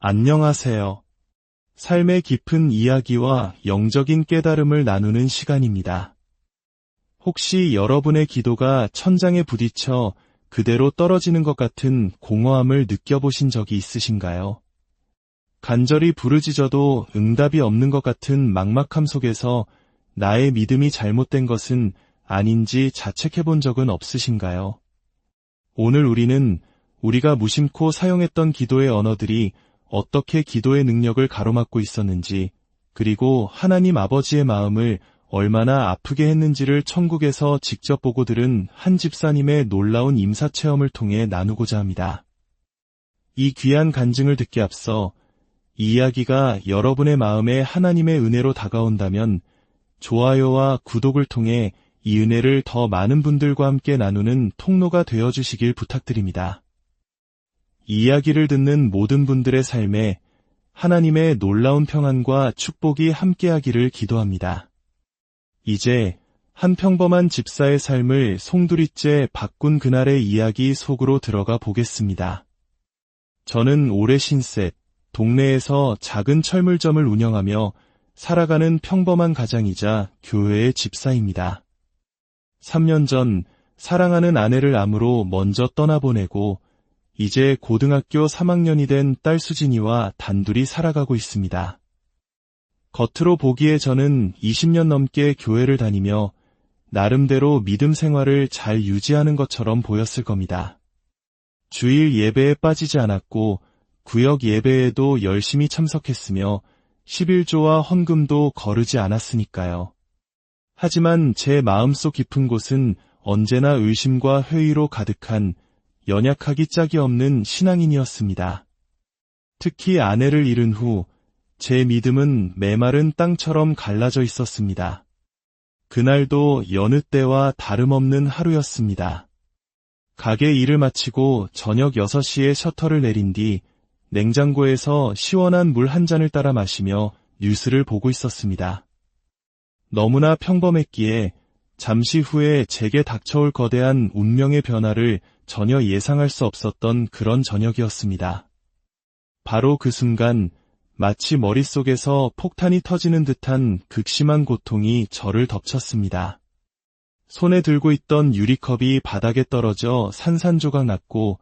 안녕하세요. 삶의 깊은 이야기와 영적인 깨달음을 나누는 시간입니다. 혹시 여러분의 기도가 천장에 부딪혀 그대로 떨어지는 것 같은 공허함을 느껴보신 적이 있으신가요? 간절히 부르짖어도 응답이 없는 것 같은 막막함 속에서 나의 믿음이 잘못된 것은 아닌지 자책해본 적은 없으신가요? 오늘 우리가 무심코 사용했던 기도의 언어들이 어떻게 기도의 능력을 가로막고 있었는지, 그리고 하나님 아버지의 마음을 얼마나 아프게 했는지를 천국에서 직접 보고 들은 한 집사님의 놀라운 임사체험을 통해 나누고자 합니다. 이 귀한 간증을 듣기 앞서 이 이야기가 여러분의 마음에 하나님의 은혜로 다가온다면 좋아요와 구독을 통해 이 은혜를 더 많은 분들과 함께 나누는 통로가 되어주시길 부탁드립니다. 이 이야기를 듣는 모든 분들의 삶에 하나님의 놀라운 평안과 축복이 함께하기를 기도합니다. 이제 한 평범한 집사의 삶을 송두리째 바꾼 그날의 이야기 속으로 들어가 보겠습니다. 저는 올해 신셋, 동네에서 작은 철물점을 운영하며 살아가는 평범한 가장이자 교회의 집사입니다. 3년 전 사랑하는 아내를 암으로 먼저 떠나보내고 이제 고등학교 3학년이 된 딸 수진이와 단둘이 살아가고 있습니다. 겉으로 보기에 저는 20년 넘게 교회를 다니며 나름대로 믿음 생활을 잘 유지하는 것처럼 보였을 겁니다. 주일 예배에 빠지지 않았고 구역 예배에도 열심히 참석했으며 11조와 헌금도 거르지 않았으니까요. 하지만 제 마음속 깊은 곳은 언제나 의심과 회의로 가득한 연약하기 짝이 없는 신앙인이었습니다. 특히 아내를 잃은 후 제 믿음은 메마른 땅처럼 갈라져 있었습니다. 그날도 여느 때와 다름없는 하루였습니다. 가게 일을 마치고 저녁 6시에 셔터를 내린 뒤 냉장고에서 시원한 물 한 잔을 따라 마시며 뉴스를 보고 있었습니다. 너무나 평범했기에 잠시 후에 제게 닥쳐올 거대한 운명의 변화를 전혀 예상할 수 없었던 그런 저녁이었습니다. 바로 그 순간 마치 머릿속에서 폭탄이 터지는 듯한 극심한 고통이 저를 덮쳤습니다. 손에 들고 있던 유리컵이 바닥에 떨어져 산산조각 났고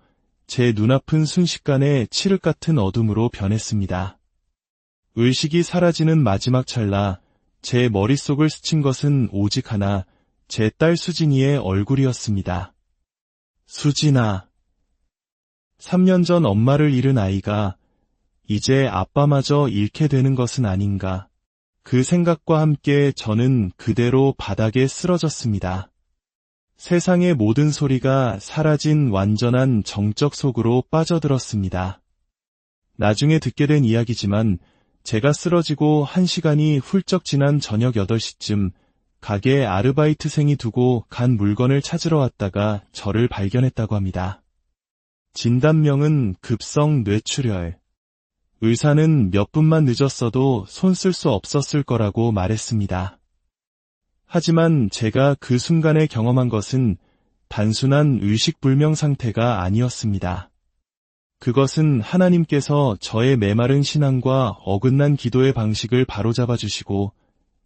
제 눈앞은 순식간에 칠흑 같은 어둠으로 변했습니다. 의식이 사라지는 마지막 찰나 제 머릿속을 스친 것은 오직 하나, 제 딸 수진이의 얼굴이었습니다. 수진아. 3년 전 엄마를 잃은 아이가 이제 아빠마저 잃게 되는 것은 아닌가. 그 생각과 함께 저는 그대로 바닥에 쓰러졌습니다. 세상의 모든 소리가 사라진 완전한 정적 속으로 빠져들었습니다. 나중에 듣게 된 이야기지만 제가 쓰러지고 1시간이 훌쩍 지난 저녁 8시쯤 가게에 아르바이트생이 두고 간 물건을 찾으러 왔다가 저를 발견했다고 합니다. 진단명은 급성 뇌출혈. 의사는 몇 분만 늦었어도 손 쓸 수 없었을 거라고 말했습니다. 하지만 제가 그 순간에 경험한 것은 단순한 의식불명 상태가 아니었습니다. 그것은 하나님께서 저의 메마른 신앙과 어긋난 기도의 방식을 바로잡아 주시고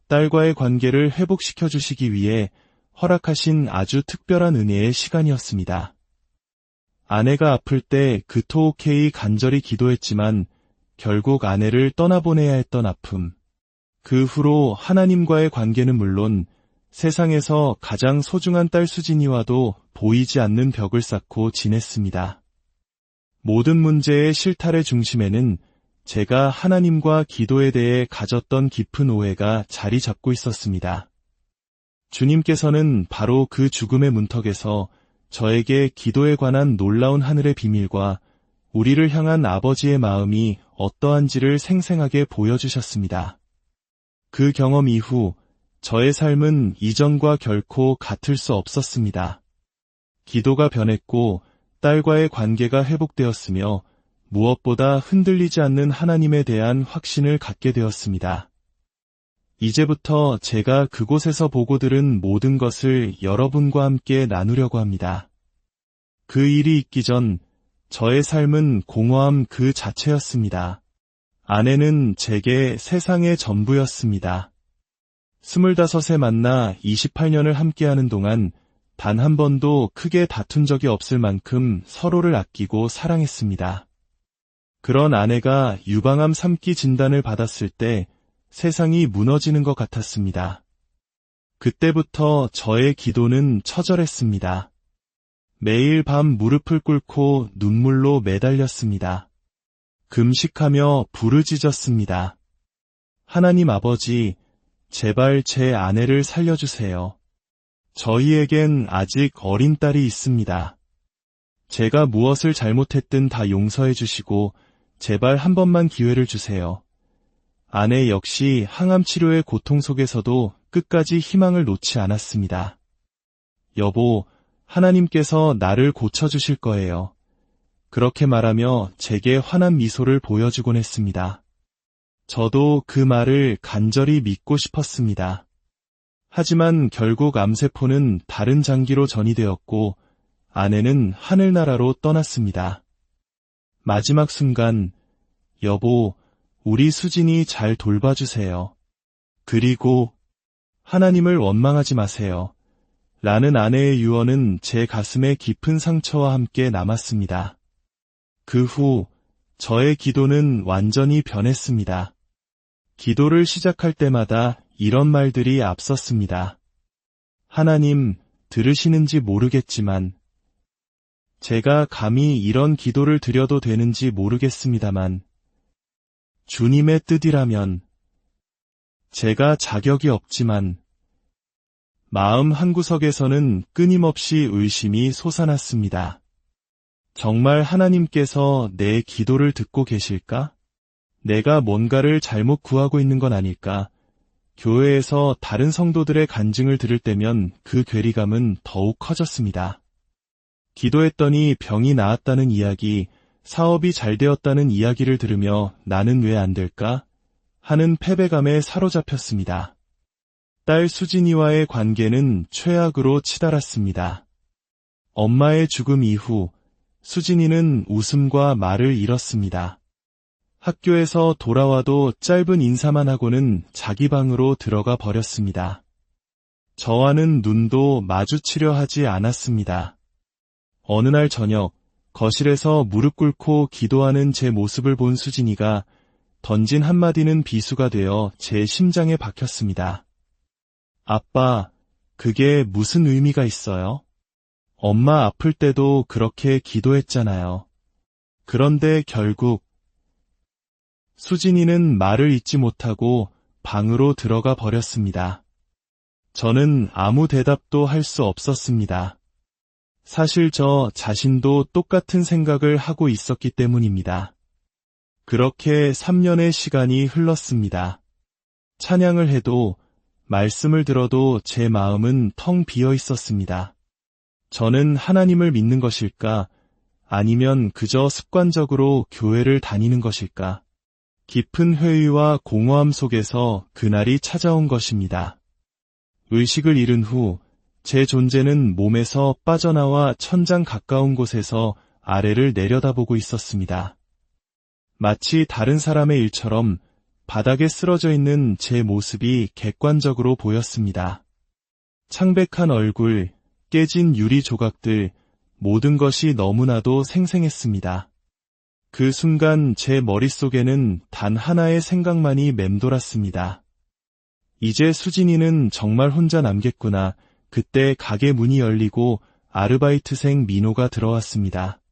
딸과의 관계를 회복시켜 주시기 위해 허락하신 아주 특별한 은혜의 시간이었습니다. 아내가 아플 때 그토록히 간절히 기도했지만 결국 아내를 떠나보내야 했던 아픔. 그 후로 하나님과의 관계는 물론 세상에서 가장 소중한 딸 수진이와도 보이지 않는 벽을 쌓고 지냈습니다. 모든 문제의 실탈의 중심에는 제가 하나님과 기도에 대해 가졌던 깊은 오해가 자리 잡고 있었습니다. 주님께서는 바로 그 죽음의 문턱에서 저에게 기도에 관한 놀라운 하늘의 비밀과 우리를 향한 아버지의 마음이 어떠한지를 생생하게 보여주셨습니다. 그 경험 이후 저의 삶은 이전과 결코 같을 수 없었습니다. 기도가 변했고 딸과의 관계가 회복되었으며 무엇보다 흔들리지 않는 하나님에 대한 확신을 갖게 되었습니다. 이제부터 제가 그곳에서 보고 들은 모든 것을 여러분과 함께 나누려고 합니다. 그 일이 있기 전 저의 삶은 공허함 그 자체였습니다. 아내는 제게 세상의 전부였습니다. 25에 만나 28년을 함께하는 동안 단 한 번도 크게 다툰 적이 없을 만큼 서로를 아끼고 사랑했습니다. 그런 아내가 유방암 3기 진단을 받았을 때 세상이 무너지는 것 같았습니다. 그때부터 저의 기도는 처절했습니다. 매일 밤 무릎을 꿇고 눈물로 매달렸습니다. 금식하며 부르짖었습니다. 하나님 아버지, 제발 제 아내를 살려주세요. 저희에겐 아직 어린 딸이 있습니다. 제가 무엇을 잘못했든 다 용서해 주시고 제발 한 번만 기회를 주세요. 아내 역시 항암 치료의 고통 속에서도 끝까지 희망을 놓지 않았습니다. 여보, 하나님께서 나를 고쳐주실 거예요. 그렇게 말하며 제게 환한 미소를 보여주곤 했습니다. 저도 그 말을 간절히 믿고 싶었습니다. 하지만 결국 암세포는 다른 장기로 전이되었고 아내는 하늘나라로 떠났습니다. 마지막 순간, 여보, 우리 수진이 잘 돌봐주세요. 그리고 하나님을 원망하지 마세요. 라는 아내의 유언은 제 가슴에 깊은 상처와 함께 남았습니다. 그 후 저의 기도는 완전히 변했습니다. 기도를 시작할 때마다 이런 말들이 앞섰습니다. 하나님, 들으시는지 모르겠지만, 제가 감히 이런 기도를 드려도 되는지 모르겠습니다만, 주님의 뜻이라면, 제가 자격이 없지만, 마음 한구석에서는 끊임없이 의심이 솟아났습니다. 정말 하나님께서 내 기도를 듣고 계실까? 내가 뭔가를 잘못 구하고 있는 건 아닐까? 교회에서 다른 성도들의 간증을 들을 때면 그 괴리감은 더욱 커졌습니다. 기도했더니 병이 나았다는 이야기, 사업이 잘 되었다는 이야기를 들으며 나는 왜 안 될까? 하는 패배감에 사로잡혔습니다. 딸 수진이와의 관계는 최악으로 치달았습니다. 엄마의 죽음 이후 수진이는 웃음과 말을 잃었습니다. 학교에서 돌아와도 짧은 인사만 하고는 자기 방으로 들어가 버렸습니다. 저와는 눈도 마주치려 하지 않았습니다. 어느 날 저녁, 거실에서 무릎 꿇고 기도하는 제 모습을 본 수진이가 던진 한마디는 비수가 되어 제 심장에 박혔습니다. 아빠, 그게 무슨 의미가 있어요? 엄마 아플 때도 그렇게 기도했잖아요. 그런데 결국 수진이는 말을 잇지 못하고 방으로 들어가 버렸습니다. 저는 아무 대답도 할 수 없었습니다. 사실 저 자신도 똑같은 생각을 하고 있었기 때문입니다. 그렇게 3년의 시간이 흘렀습니다. 찬양을 해도 말씀을 들어도 제 마음은 텅 비어 있었습니다. 저는 하나님을 믿는 것일까? 아니면 그저 습관적으로 교회를 다니는 것일까? 깊은 회의와 공허함 속에서 그날이 찾아온 것입니다. 의식을 잃은 후 제 존재는 몸에서 빠져나와 천장 가까운 곳에서 아래를 내려다보고 있었습니다. 마치 다른 사람의 일처럼 바닥에 쓰러져 있는 제 모습이 객관적으로 보였습니다. 창백한 얼굴, 깨진 유리 조각들, 모든 것이 너무나도 생생했습니다. 그 순간 제 머릿속에는 단 하나의 생각만이 맴돌았습니다. 이제 수진이는 정말 혼자 남겠구나. 그때 가게 문이 열리고 아르바이트생 민호가 들어왔습니다.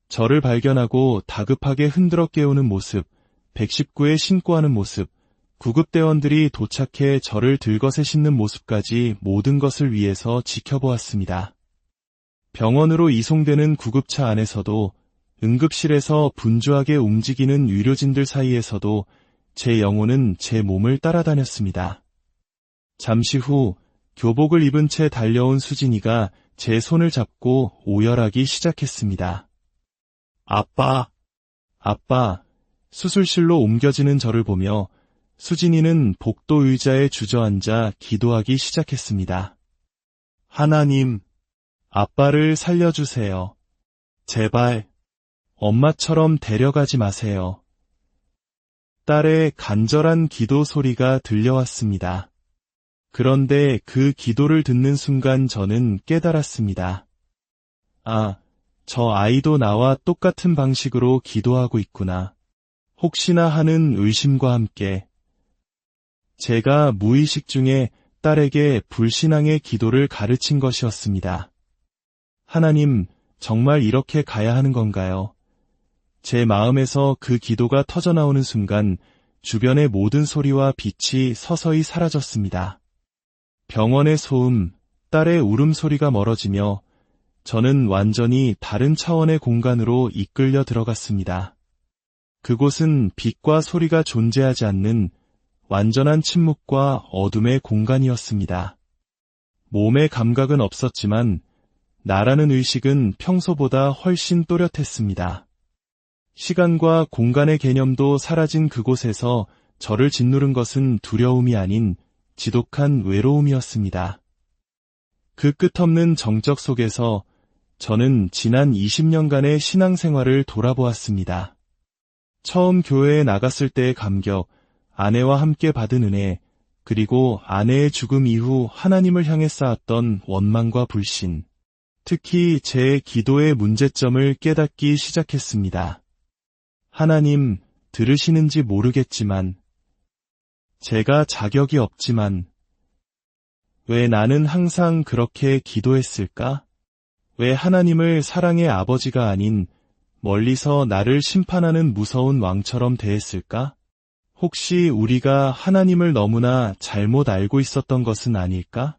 저를 발견하고 다급하게 흔들어 깨우는 모습, 119에 신고하는 모습, 구급대원들이 도착해 저를 들것에 싣는 모습까지 모든 것을 위해서 지켜보았습니다. 병원으로 이송되는 구급차 안에서도 응급실에서 분주하게 움직이는 의료진들 사이에서도 제 영혼은 제 몸을 따라다녔습니다. 잠시 후 교복을 입은 채 달려온 수진이가 제 손을 잡고 오열하기 시작했습니다. 아빠, 수술실로 옮겨지는 저를 보며 수진이는 복도 의자에 주저앉아 기도하기 시작했습니다. 하나님, 아빠를 살려주세요. 제발. 엄마처럼 데려가지 마세요. 딸의 간절한 기도 소리가 들려왔습니다. 그런데 그 기도를 듣는 순간 저는 깨달았습니다. 아, 저 아이도 나와 똑같은 방식으로 기도하고 있구나. 혹시나 하는 의심과 함께 제가 무의식 중에 딸에게 불신앙의 기도를 가르친 것이었습니다. 하나님, 정말 이렇게 가야 하는 건가요? 제 마음에서 그 기도가 터져나오는 순간 주변의 모든 소리와 빛이 서서히 사라졌습니다. 병원의 소음, 딸의 울음소리가 멀어지며 저는 완전히 다른 차원의 공간으로 이끌려 들어갔습니다. 그곳은 빛과 소리가 존재하지 않는 완전한 침묵과 어둠의 공간이었습니다. 몸의 감각은 없었지만 나라는 의식은 평소보다 훨씬 또렷했습니다. 시간과 공간의 개념도 사라진 그곳에서 저를 짓누른 것은 두려움이 아닌 지독한 외로움이었습니다. 그 끝없는 정적 속에서 저는 지난 20년간의 신앙생활을 돌아보았습니다. 처음 교회에 나갔을 때의 감격, 아내와 함께 받은 은혜, 그리고 아내의 죽음 이후 하나님을 향해 쌓았던 원망과 불신, 특히 제 기도의 문제점을 깨닫기 시작했습니다. 하나님, 들으시는지 모르겠지만, 제가 자격이 없지만, 왜 나는 항상 그렇게 기도했을까? 왜 하나님을 사랑의 아버지가 아닌 멀리서 나를 심판하는 무서운 왕처럼 대했을까? 혹시 우리가 하나님을 너무나 잘못 알고 있었던 것은 아닐까?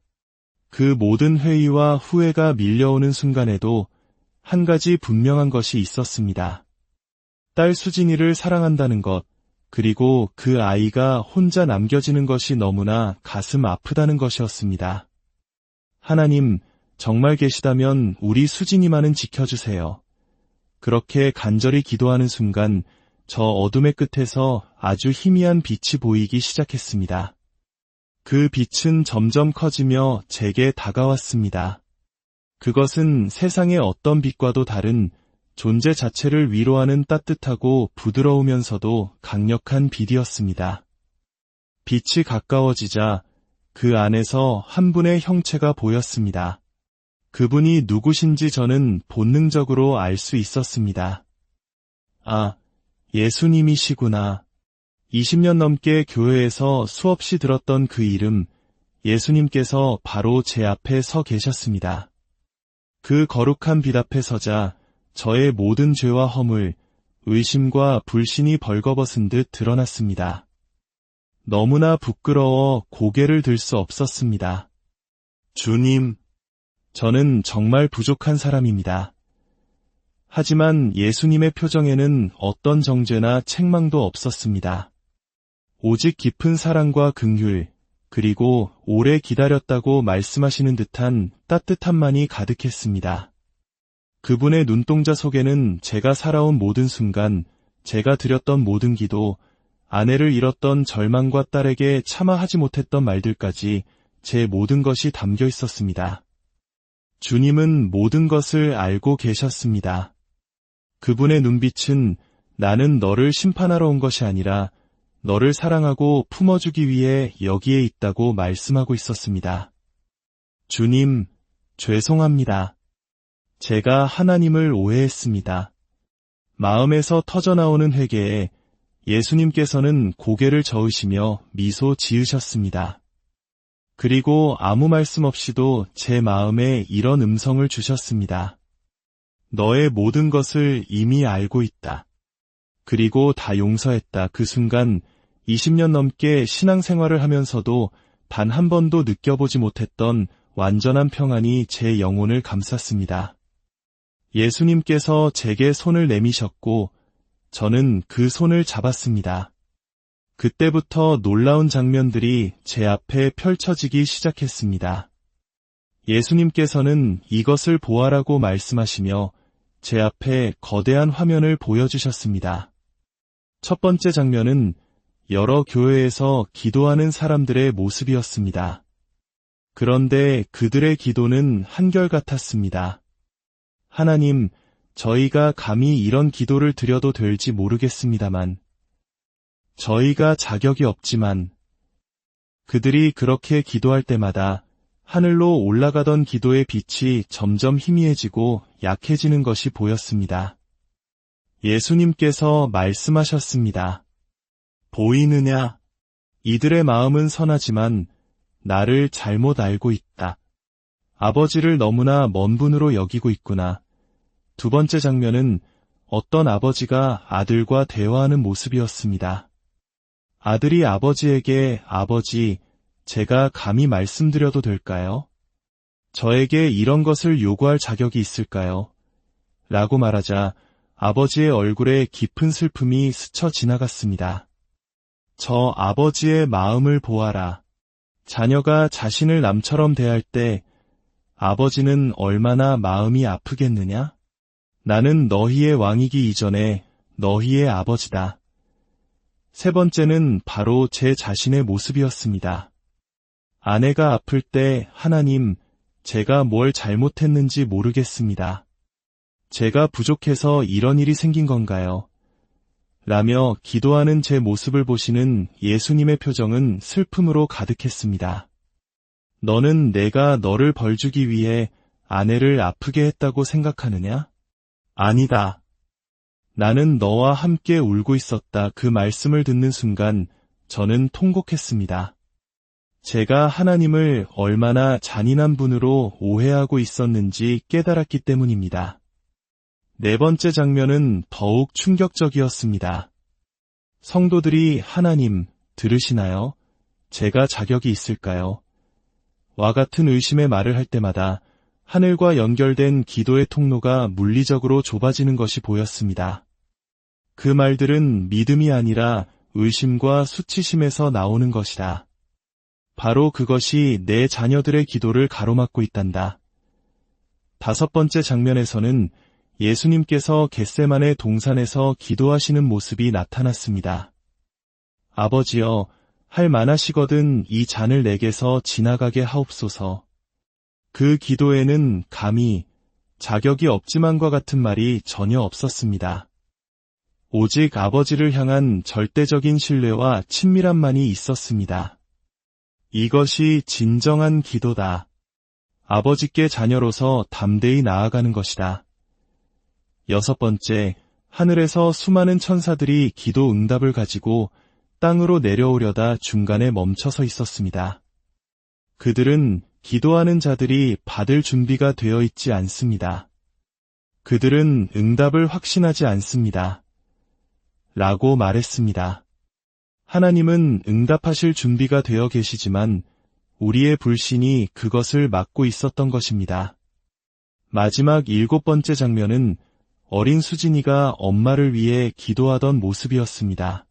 그 모든 회의와 후회가 밀려오는 순간에도 한 가지 분명한 것이 있었습니다. 딸 수진이를 사랑한다는 것, 그리고 그 아이가 혼자 남겨지는 것이 너무나 가슴 아프다는 것이었습니다. 하나님, 정말 계시다면 우리 수진이만은 지켜주세요. 그렇게 간절히 기도하는 순간 저 어둠의 끝에서 아주 희미한 빛이 보이기 시작했습니다. 그 빛은 점점 커지며 제게 다가왔습니다. 그것은 세상의 어떤 빛과도 다른 존재 자체를 위로하는 따뜻하고 부드러우면서도 강력한 빛이었습니다. 빛이 가까워지자 그 안에서 한 분의 형체가 보였습니다. 그분이 누구신지 저는 본능적으로 알 수 있었습니다. 아, 예수님이시구나. 20년 넘게 교회에서 수없이 들었던 그 이름, 예수님께서 바로 제 앞에 서 계셨습니다. 그 거룩한 빛 앞에 서자 저의 모든 죄와 허물, 의심과 불신이 벌거벗은 듯 드러났습니다. 너무나 부끄러워 고개를 들 수 없었습니다. 주님, 저는 정말 부족한 사람입니다. 하지만 예수님의 표정에는 어떤 정죄나 책망도 없었습니다. 오직 깊은 사랑과 긍휼, 그리고 오래 기다렸다고 말씀하시는 듯한 따뜻함만이 가득했습니다. 그분의 눈동자 속에는 제가 살아온 모든 순간, 제가 드렸던 모든 기도, 아내를 잃었던 절망과 딸에게 차마 하지 못했던 말들까지 제 모든 것이 담겨 있었습니다. 주님은 모든 것을 알고 계셨습니다. 그분의 눈빛은 나는 너를 심판하러 온 것이 아니라 너를 사랑하고 품어주기 위해 여기에 있다고 말씀하고 있었습니다. 주님, 죄송합니다. 제가 하나님을 오해했습니다. 마음에서 터져나오는 회개에 예수님께서는 고개를 저으시며 미소 지으셨습니다. 그리고 아무 말씀 없이도 제 마음에 이런 음성을 주셨습니다. 너의 모든 것을 이미 알고 있다. 그리고 다 용서했다. 그 순간 20년 넘게 신앙생활을 하면서도 단 한 번도 느껴보지 못했던 완전한 평안이 제 영혼을 감쌌습니다. 예수님께서 제게 손을 내미셨고 저는 그 손을 잡았습니다. 그때부터 놀라운 장면들이 제 앞에 펼쳐지기 시작했습니다. 예수님께서는 이것을 보아라고 말씀하시며 제 앞에 거대한 화면을 보여주셨습니다. 첫 번째 장면은 여러 교회에서 기도하는 사람들의 모습이었습니다. 그런데 그들의 기도는 한결같았습니다. 하나님, 저희가 감히 이런 기도를 드려도 될지 모르겠습니다만, 저희가 자격이 없지만, 그들이 그렇게 기도할 때마다 하늘로 올라가던 기도의 빛이 점점 희미해지고 약해지는 것이 보였습니다. 예수님께서 말씀하셨습니다. 보이느냐? 이들의 마음은 선하지만 나를 잘못 알고 있다. 아버지를 너무나 먼 분으로 여기고 있구나. 두 번째 장면은 어떤 아버지가 아들과 대화하는 모습이었습니다. 아들이 아버지에게 아버지, 제가 감히 말씀드려도 될까요? 저에게 이런 것을 요구할 자격이 있을까요? 라고 말하자 아버지의 얼굴에 깊은 슬픔이 스쳐 지나갔습니다. 저 아버지의 마음을 보아라. 자녀가 자신을 남처럼 대할 때 아버지는 얼마나 마음이 아프겠느냐? 나는 너희의 왕이기 이전에 너희의 아버지다. 세 번째는 바로 제 자신의 모습이었습니다. 아내가 아플 때 하나님, 제가 뭘 잘못했는지 모르겠습니다. 제가 부족해서 이런 일이 생긴 건가요? 라며 기도하는 제 모습을 보시는 예수님의 표정은 슬픔으로 가득했습니다. 너는 내가 너를 벌주기 위해 아내를 아프게 했다고 생각하느냐? 아니다. 나는 너와 함께 울고 있었다. 그 말씀을 듣는 순간 저는 통곡했습니다. 제가 하나님을 얼마나 잔인한 분으로 오해하고 있었는지 깨달았기 때문입니다. 네 번째 장면은 더욱 충격적이었습니다. 성도들이 하나님, 들으시나요? 제가 자격이 있을까요? 와 같은 의심의 말을 할 때마다 하늘과 연결된 기도의 통로가 물리적으로 좁아지는 것이 보였습니다. 그 말들은 믿음이 아니라 의심과 수치심에서 나오는 것이다. 바로 그것이 내 자녀들의 기도를 가로막고 있단다. 다섯 번째 장면에서는 예수님께서 겟세마네 동산에서 기도하시는 모습이 나타났습니다. 아버지여, 할 만하시거든 이 잔을 내게서 지나가게 하옵소서. 그 기도에는 감히 자격이 없지만과 같은 말이 전혀 없었습니다. 오직 아버지를 향한 절대적인 신뢰와 친밀함만이 있었습니다. 이것이 진정한 기도다. 아버지께 자녀로서 담대히 나아가는 것이다. 여섯 번째, 하늘에서 수많은 천사들이 기도 응답을 가지고 땅으로 내려오려다 중간에 멈춰서 있었습니다. 그들은 기도하는 자들이 받을 준비가 되어 있지 않습니다. 그들은 응답을 확신하지 않습니다. 라고 말했습니다. 하나님은 응답하실 준비가 되어 계시지만 우리의 불신이 그것을 막고 있었던 것입니다. 마지막 일곱 번째 장면은 어린 수진이가 엄마를 위해 기도하던 모습이었습니다.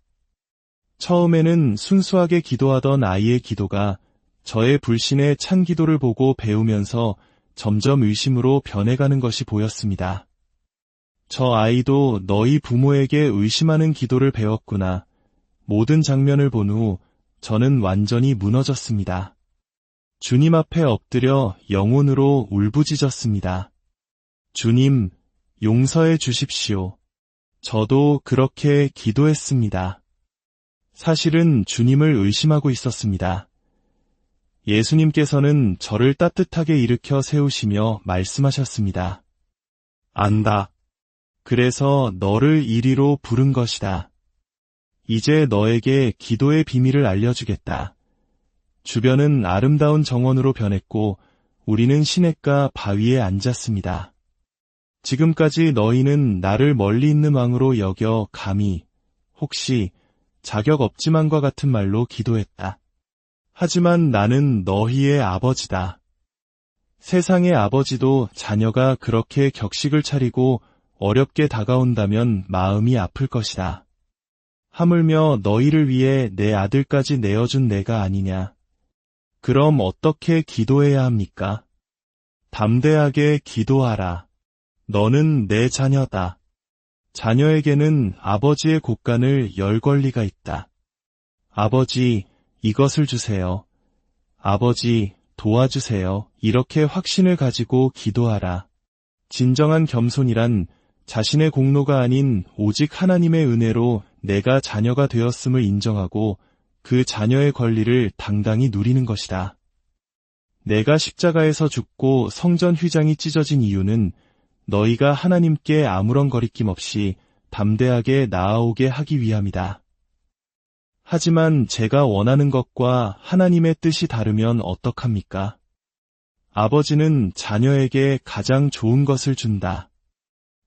처음에는 순수하게 기도하던 아이의 기도가 저의 불신의 찬 기도를 보고 배우면서 점점 의심으로 변해가는 것이 보였습니다. 저 아이도 너희 부모에게 의심하는 기도를 배웠구나. 모든 장면을 본 후 저는 완전히 무너졌습니다. 주님 앞에 엎드려 영혼으로 울부짖었습니다. 주님, 용서해 주십시오. 저도 그렇게 기도했습니다. 사실은 주님을 의심하고 있었습니다. 예수님께서는 저를 따뜻하게 일으켜 세우시며 말씀하셨습니다. 안다. 그래서 너를 이리로 부른 것이다. 이제 너에게 기도의 비밀을 알려주겠다. 주변은 아름다운 정원으로 변했고 우리는 시냇가 바위에 앉았습니다. 지금까지 너희는 나를 멀리 있는 왕으로 여겨 감히 혹시 자격 없지만과 같은 말로 기도했다. 하지만 나는 너희의 아버지다. 세상의 아버지도 자녀가 그렇게 격식을 차리고 어렵게 다가온다면 마음이 아플 것이다. 하물며 너희를 위해 내 아들까지 내어준 내가 아니냐. 그럼 어떻게 기도해야 합니까? 담대하게 기도하라. 너는 내 자녀다. 자녀에게는 아버지의 곳간을 열 권리가 있다. 아버지, 이것을 주세요. 아버지, 도와주세요. 이렇게 확신을 가지고 기도하라. 진정한 겸손이란 자신의 공로가 아닌 오직 하나님의 은혜로 내가 자녀가 되었음을 인정하고 그 자녀의 권리를 당당히 누리는 것이다. 내가 십자가에서 죽고 성전 휘장이 찢어진 이유는 너희가 하나님께 아무런 거리낌 없이 담대하게 나아오게 하기 위함이다. 하지만 제가 원하는 것과 하나님의 뜻이 다르면 어떡합니까? 아버지는 자녀에게 가장 좋은 것을 준다.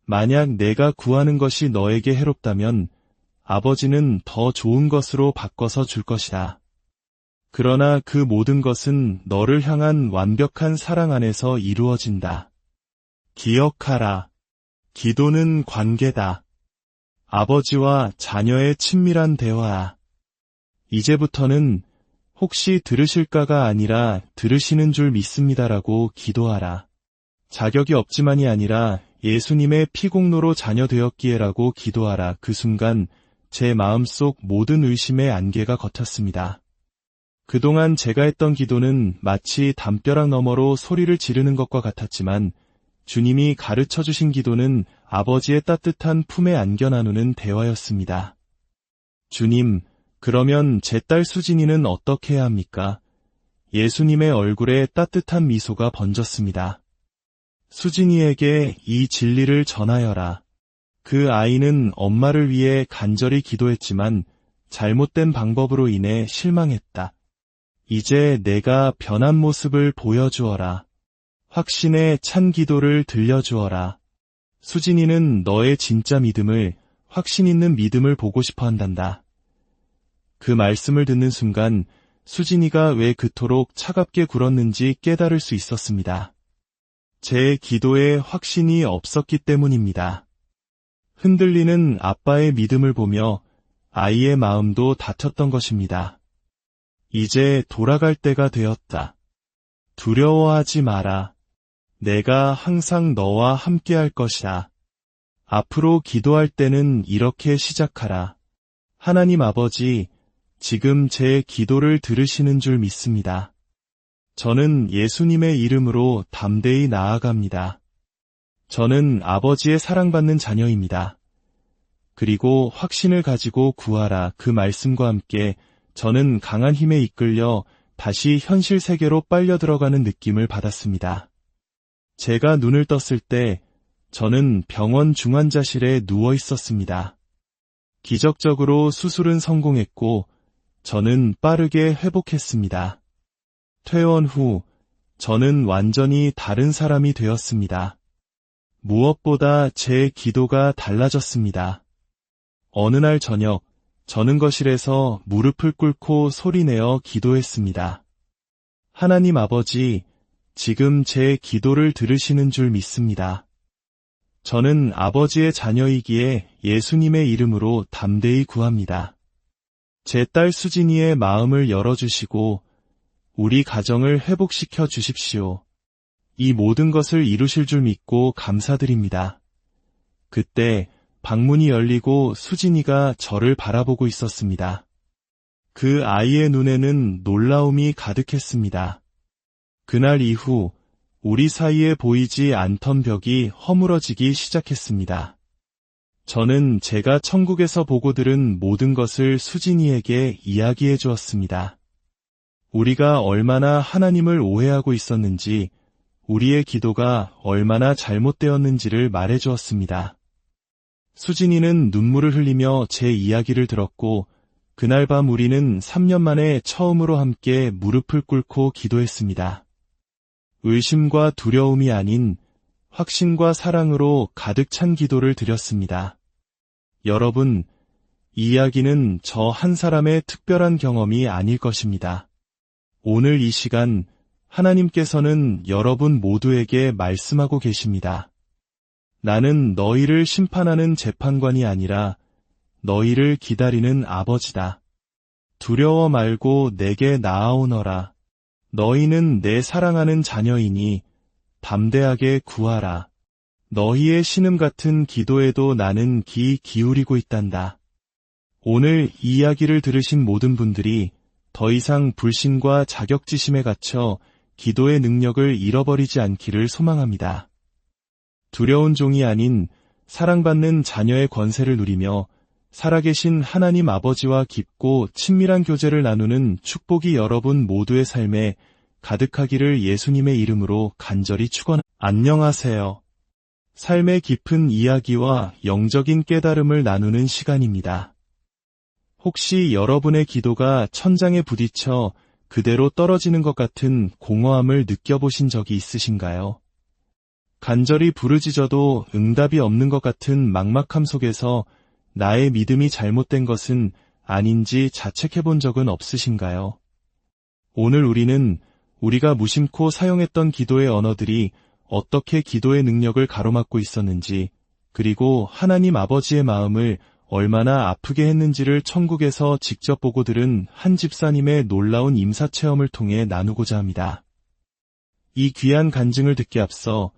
만약 내가 구하는 것이 너에게 해롭다면 아버지는 더 좋은 것으로 바꿔서 줄 것이다. 그러나 그 모든 것은 너를 향한 완벽한 사랑 안에서 이루어진다. 기억하라. 기도는 관계다. 아버지와 자녀의 친밀한 대화. 이제부터는 혹시 들으실까가 아니라 들으시는 줄 믿습니다라고 기도하라. 자격이 없지만이 아니라 예수님의 피공로로 자녀 되었기에라고 기도하라. 그 순간 제 마음속 모든 의심의 안개가 걷혔습니다. 그동안 제가 했던 기도는 마치 담벼락 너머로 소리를 지르는 것과 같았지만 주님이 가르쳐 주신 기도는 아버지의 따뜻한 품에 안겨 나누는 대화였습니다. 주님, 그러면 제 딸 수진이는 어떻게 해야 합니까? 예수님의 얼굴에 따뜻한 미소가 번졌습니다. 수진이에게 이 진리를 전하여라. 그 아이는 엄마를 위해 간절히 기도했지만 잘못된 방법으로 인해 실망했다. 이제 내가 변한 모습을 보여주어라. 확신의 찬 기도를 들려주어라. 수진이는 너의 진짜 믿음을, 확신 있는 믿음을 보고 싶어 한단다. 그 말씀을 듣는 순간 수진이가 왜 그토록 차갑게 굴었는지 깨달을 수 있었습니다. 제 기도에 확신이 없었기 때문입니다. 흔들리는 아빠의 믿음을 보며 아이의 마음도 다쳤던 것입니다. 이제 돌아갈 때가 되었다. 두려워하지 마라. 내가 항상 너와 함께 할 것이다. 앞으로 기도할 때는 이렇게 시작하라. 하나님 아버지, 지금 제 기도를 들으시는 줄 믿습니다. 저는 예수님의 이름으로 담대히 나아갑니다. 저는 아버지의 사랑받는 자녀입니다. 그리고 확신을 가지고 구하라. 그 말씀과 함께 저는 강한 힘에 이끌려 다시 현실 세계로 빨려 들어가는 느낌을 받았습니다. 제가 눈을 떴을 때 저는 병원 중환자실에 누워 있었습니다. 기적적으로 수술은 성공했고 저는 빠르게 회복했습니다. 퇴원 후 저는 완전히 다른 사람이 되었습니다. 무엇보다 제 기도가 달라졌습니다. 어느 날 저녁, 저는 거실에서 무릎을 꿇고 소리내어 기도했습니다. 하나님 아버지, 지금 제 기도를 들으시는 줄 믿습니다. 저는 아버지의 자녀이기에 예수님의 이름으로 담대히 구합니다. 제 딸 수진이의 마음을 열어주시고 우리 가정을 회복시켜 주십시오. 이 모든 것을 이루실 줄 믿고 감사드립니다. 그때 방문이 열리고 수진이가 저를 바라보고 있었습니다. 그 아이의 눈에는 놀라움이 가득했습니다. 그날 이후 우리 사이에 보이지 않던 벽이 허물어지기 시작했습니다. 저는 제가 천국에서 보고 들은 모든 것을 수진이에게 이야기해 주었습니다. 우리가 얼마나 하나님을 오해하고 있었는지, 우리의 기도가 얼마나 잘못되었는지를 말해 주었습니다. 수진이는 눈물을 흘리며 제 이야기를 들었고, 그날 밤 우리는 3년 만에 처음으로 함께 무릎을 꿇고 기도했습니다. 의심과 두려움이 아닌 확신과 사랑으로 가득 찬 기도를 드렸습니다. 여러분, 이 이야기는 저 한 사람의 특별한 경험이 아닐 것입니다. 오늘 이 시간 하나님께서는 여러분 모두에게 말씀하고 계십니다. 나는 너희를 심판하는 재판관이 아니라 너희를 기다리는 아버지다. 두려워 말고 내게 나아오너라. 너희는 내 사랑하는 자녀이니 담대하게 구하라. 너희의 신음 같은 기도에도 나는 귀 기울이고 있단다. 오늘 이 이야기를 들으신 모든 분들이 더 이상 불신과 자격지심에 갇혀 기도의 능력을 잃어버리지 않기를 소망합니다. 두려운 종이 아닌 사랑받는 자녀의 권세를 누리며 살아계신 하나님 아버지와 깊고 친밀한 교제를 나누는 축복이 여러분 모두의 삶에 가득하기를 예수님의 이름으로 간절히 축원합니다. 안녕하세요. 삶의 깊은 이야기와 영적인 깨달음을 나누는 시간입니다. 혹시 여러분의 기도가 천장에 부딪혀 그대로 떨어지는 것 같은 공허함을 느껴보신 적이 있으신가요? 간절히 부르짖어도 응답이 없는 것 같은 막막함 속에서 나의 믿음이 잘못된 것은 아닌지 자책해본 적은 없으신가요? 오늘 우리가 무심코 사용했던 기도의 언어들이 어떻게 기도의 능력을 가로막고 있었는지, 그리고 하나님 아버지의 마음을 얼마나 아프게 했는지를 천국에서 직접 보고 들은 한 집사님의 놀라운 임사체험을 통해 나누고자 합니다. 이 귀한 간증을 듣기 앞서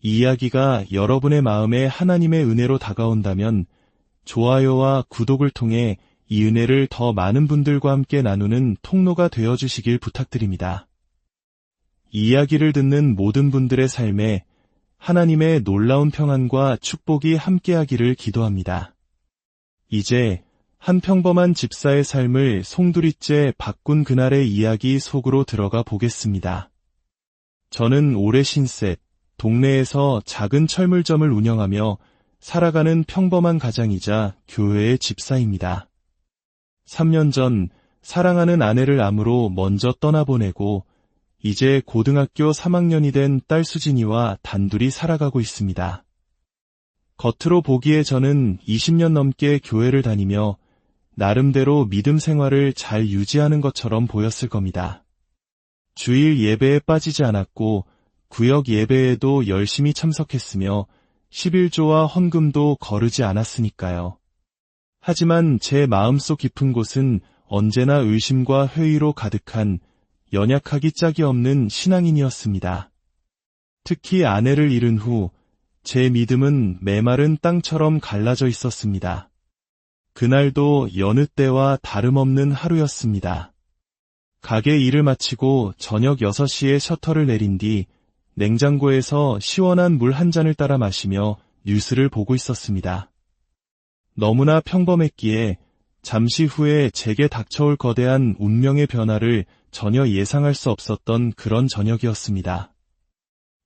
이 이야기가 여러분의 마음에 하나님의 은혜로 다가온다면 좋아요와 구독을 통해 이 은혜를 더 많은 분들과 함께 나누는 통로가 되어주시길 부탁드립니다. 이 이야기를 듣는 모든 분들의 삶에 하나님의 놀라운 평안과 축복이 함께하기를 기도합니다. 이제 한 평범한 집사의 삶을 송두리째 바꾼 그날의 이야기 속으로 들어가 보겠습니다. 저는 올해 신셋, 동네에서 작은 철물점을 운영하며 살아가는 평범한 가장이자 교회의 집사입니다. 3년 전 사랑하는 아내를 암으로 먼저 떠나보내고 이제 고등학교 3학년이 된 딸 수진이와 단둘이 살아가고 있습니다. 겉으로 보기에 저는 20년 넘게 교회를 다니며 나름대로 믿음 생활을 잘 유지하는 것처럼 보였을 겁니다. 주일 예배에 빠지지 않았고 구역 예배에도 열심히 참석했으며 11조와 헌금도 거르지 않았으니까요. 하지만 제 마음속 깊은 곳은 언제나 의심과 회의로 가득한 연약하기 짝이 없는 신앙인이었습니다. 특히 아내를 잃은 후 제 믿음은 메마른 땅처럼 갈라져 있었습니다. 그날도 여느 때와 다름없는 하루였습니다. 가게 일을 마치고 저녁 6시에 셔터를 내린 뒤 냉장고에서 시원한 물 한 잔을 따라 마시며 뉴스를 보고 있었습니다. 너무나 평범했기에 잠시 후에 제게 닥쳐올 거대한 운명의 변화를 전혀 예상할 수 없었던 그런 저녁이었습니다.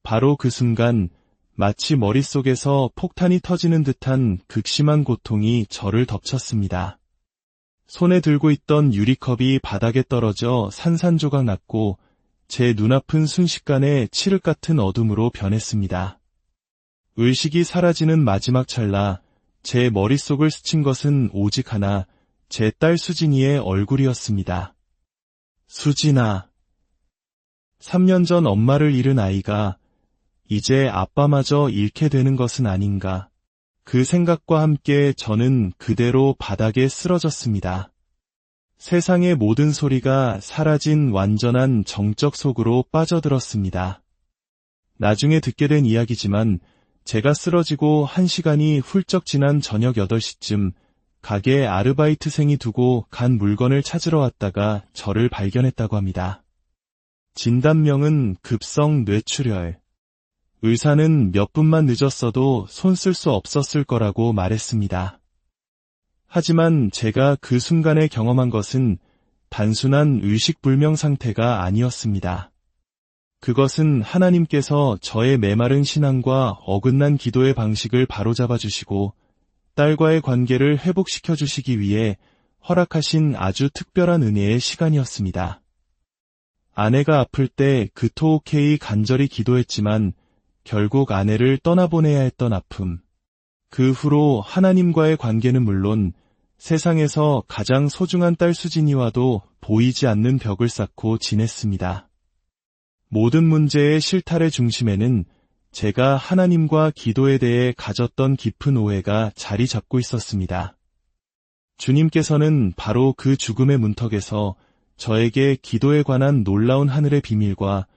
바로 그 순간 마치 머릿속에서 폭탄이 터지는 듯한 극심한 고통이 저를 덮쳤습니다. 손에 들고 있던 유리컵이 바닥에 떨어져 산산조각 났고 제 눈앞은 순식간에 칠흑 같은 어둠으로 변했습니다. 의식이 사라지는 마지막 찰나 제 머릿속을 스친 것은 오직 하나, 제 딸 수진이의 얼굴이었습니다. 수진아. 3년 전 엄마를 잃은 아이가 이제 아빠마저 잃게 되는 것은 아닌가. 그 생각과 함께 저는 그대로 바닥에 쓰러졌습니다. 세상의 모든 소리가 사라진 완전한 정적 속으로 빠져들었습니다. 나중에 듣게 된 이야기지만 제가 쓰러지고 1시간이 훌쩍 지난 저녁 8시쯤 가게에 아르바이트생이 두고 간 물건을 찾으러 왔다가 저를 발견했다고 합니다. 진단명은 급성 뇌출혈. 의사는 몇 분만 늦었어도 손 쓸 수 없었을 거라고 말했습니다. 하지만 제가 그 순간에 경험한 것은 단순한 의식불명 상태가 아니었습니다. 그것은 하나님께서 저의 메마른 신앙과 어긋난 기도의 방식을 바로잡아 주시고 딸과의 관계를 회복시켜 주시기 위해 허락하신 아주 특별한 은혜의 시간이었습니다. 아내가 아플 때 그토록히 간절히 기도했지만 결국 아내를 떠나보내야 했던 아픔. 그 후로 하나님과의 관계는 물론 세상에서 가장 소중한 딸 수진이와도 보이지 않는 벽을 쌓고 지냈습니다. 모든 문제의 실탈의 중심에는 제가 하나님과 기도에 대해 가졌던 깊은 오해가 자리 잡고 있었습니다. 주님께서는 바로 그 죽음의 문턱에서 저에게 기도에 관한 놀라운 하늘의 비밀과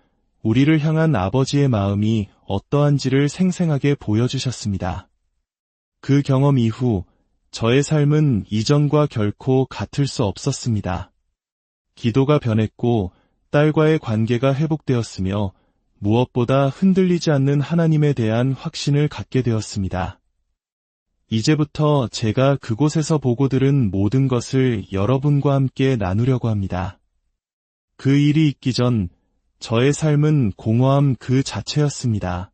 우리를 향한 아버지의 마음이 어떠한지를 생생하게 보여주셨습니다. 그 경험 이후 저의 삶은 이전과 결코 같을 수 없었습니다. 기도가 변했고 딸과의 관계가 회복되었으며 무엇보다 흔들리지 않는 하나님에 대한 확신을 갖게 되었습니다. 이제부터 제가 그곳에서 보고 들은 모든 것을 여러분과 함께 나누려고 합니다. 그 일이 있기 전 저의 삶은 공허함 그 자체였습니다.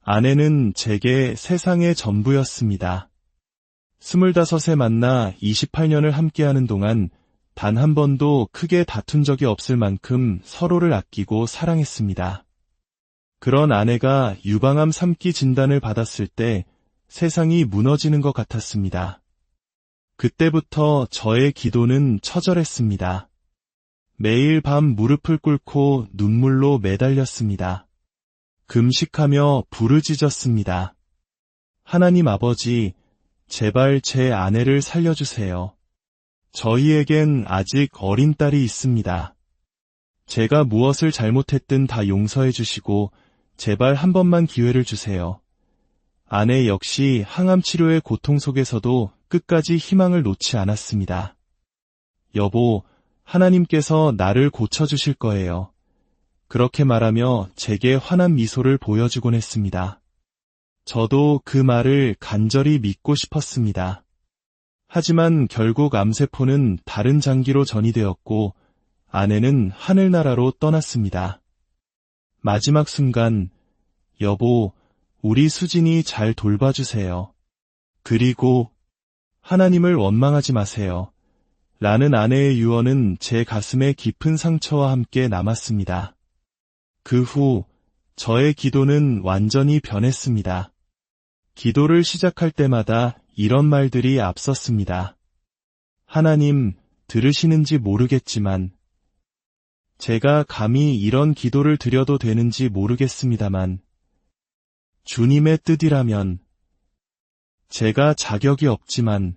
아내는 제게 세상의 전부였습니다. 25에 만나 28년을 함께하는 동안 단 한 번도 크게 다툰 적이 없을 만큼 서로를 아끼고 사랑했습니다. 그런 아내가 유방암 3기 진단을 받았을 때 세상이 무너지는 것 같았습니다. 그때부터 저의 기도는 처절했습니다. 매일 밤 무릎을 꿇고 눈물로 매달렸습니다. 금식하며 부르짖었습니다. 하나님 아버지, 제발 제 아내를 살려주세요. 저희에겐 아직 어린 딸이 있습니다. 제가 무엇을 잘못했든 다 용서해 주시고 제발 한 번만 기회를 주세요. 아내 역시 항암 치료의 고통 속에서도 끝까지 희망을 놓지 않았습니다. 여보, 하나님께서 나를 고쳐주실 거예요. 그렇게 말하며 제게 환한 미소를 보여주곤 했습니다. 저도 그 말을 간절히 믿고 싶었습니다. 하지만 결국 암세포는 다른 장기로 전이되었고 아내는 하늘나라로 떠났습니다. 마지막 순간, 여보, 우리 수진이 잘 돌봐주세요. 그리고 하나님을 원망하지 마세요. 라는 아내의 유언은 제 가슴에 깊은 상처와 함께 남았습니다. 그 후 저의 기도는 완전히 변했습니다. 기도를 시작할 때마다 이런 말들이 앞섰습니다. 하나님, 들으시는지 모르겠지만, 제가 감히 이런 기도를 드려도 되는지 모르겠습니다만, 주님의 뜻이라면, 제가 자격이 없지만,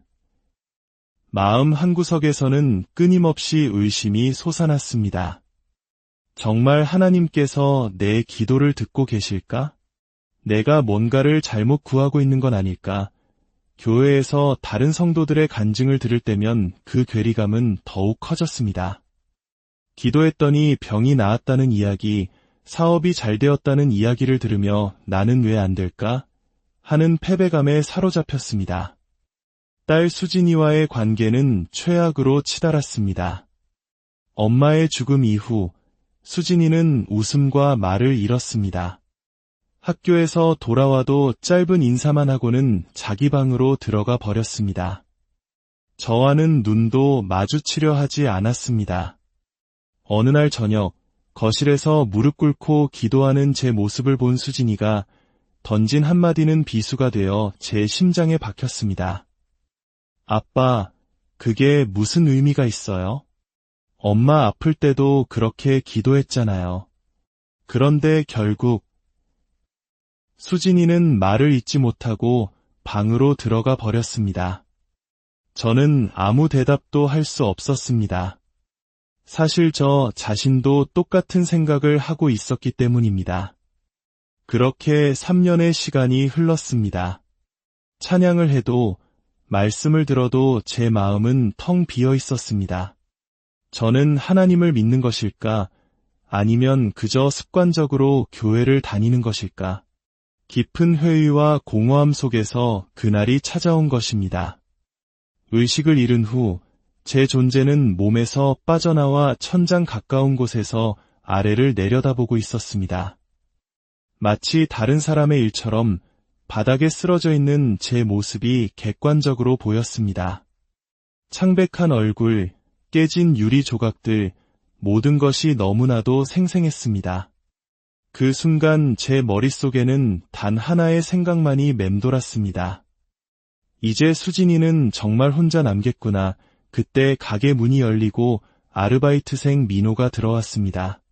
마음 한구석에서는 끊임없이 의심이 솟아났습니다. 정말 하나님께서 내 기도를 듣고 계실까? 내가 뭔가를 잘못 구하고 있는 건 아닐까? 교회에서 다른 성도들의 간증을 들을 때면 그 괴리감은 더욱 커졌습니다. 기도했더니 병이 나았다는 이야기, 사업이 잘 되었다는 이야기를 들으며 나는 왜 안 될까? 하는 패배감에 사로잡혔습니다. 딸 수진이와의 관계는 최악으로 치달았습니다. 엄마의 죽음 이후 수진이는 웃음과 말을 잃었습니다. 학교에서 돌아와도 짧은 인사만 하고는 자기 방으로 들어가 버렸습니다. 저와는 눈도 마주치려 하지 않았습니다. 어느 날 저녁, 거실에서 무릎 꿇고 기도하는 제 모습을 본 수진이가 던진 한마디는 비수가 되어 제 심장에 박혔습니다. 아빠, 그게 무슨 의미가 있어요? 엄마 아플 때도 그렇게 기도했잖아요. 그런데 결국 수진이는 말을 잇지 못하고 방으로 들어가 버렸습니다. 저는 아무 대답도 할 수 없었습니다. 사실 저 자신도 똑같은 생각을 하고 있었기 때문입니다. 그렇게 3년의 시간이 흘렀습니다. 찬양을 해도 말씀을 들어도 제 마음은 텅 비어 있었습니다. 저는 하나님을 믿는 것일까? 아니면 그저 습관적으로 교회를 다니는 것일까? 깊은 회의와 공허함 속에서 그날이 찾아온 것입니다. 의식을 잃은 후 제 존재는 몸에서 빠져나와 천장 가까운 곳에서 아래를 내려다보고 있었습니다. 마치 다른 사람의 일처럼 바닥에 쓰러져 있는 제 모습이 객관적으로 보였습니다. 창백한 얼굴, 깨진 유리 조각들, 모든 것이 너무나도 생생했습니다. 그 순간 제 머릿속에는 단 하나의 생각만이 맴돌았습니다. 이제 수진이는 정말 혼자 남겠구나. 그때 가게 문이 열리고 아르바이트생 민호가 들어왔습니다.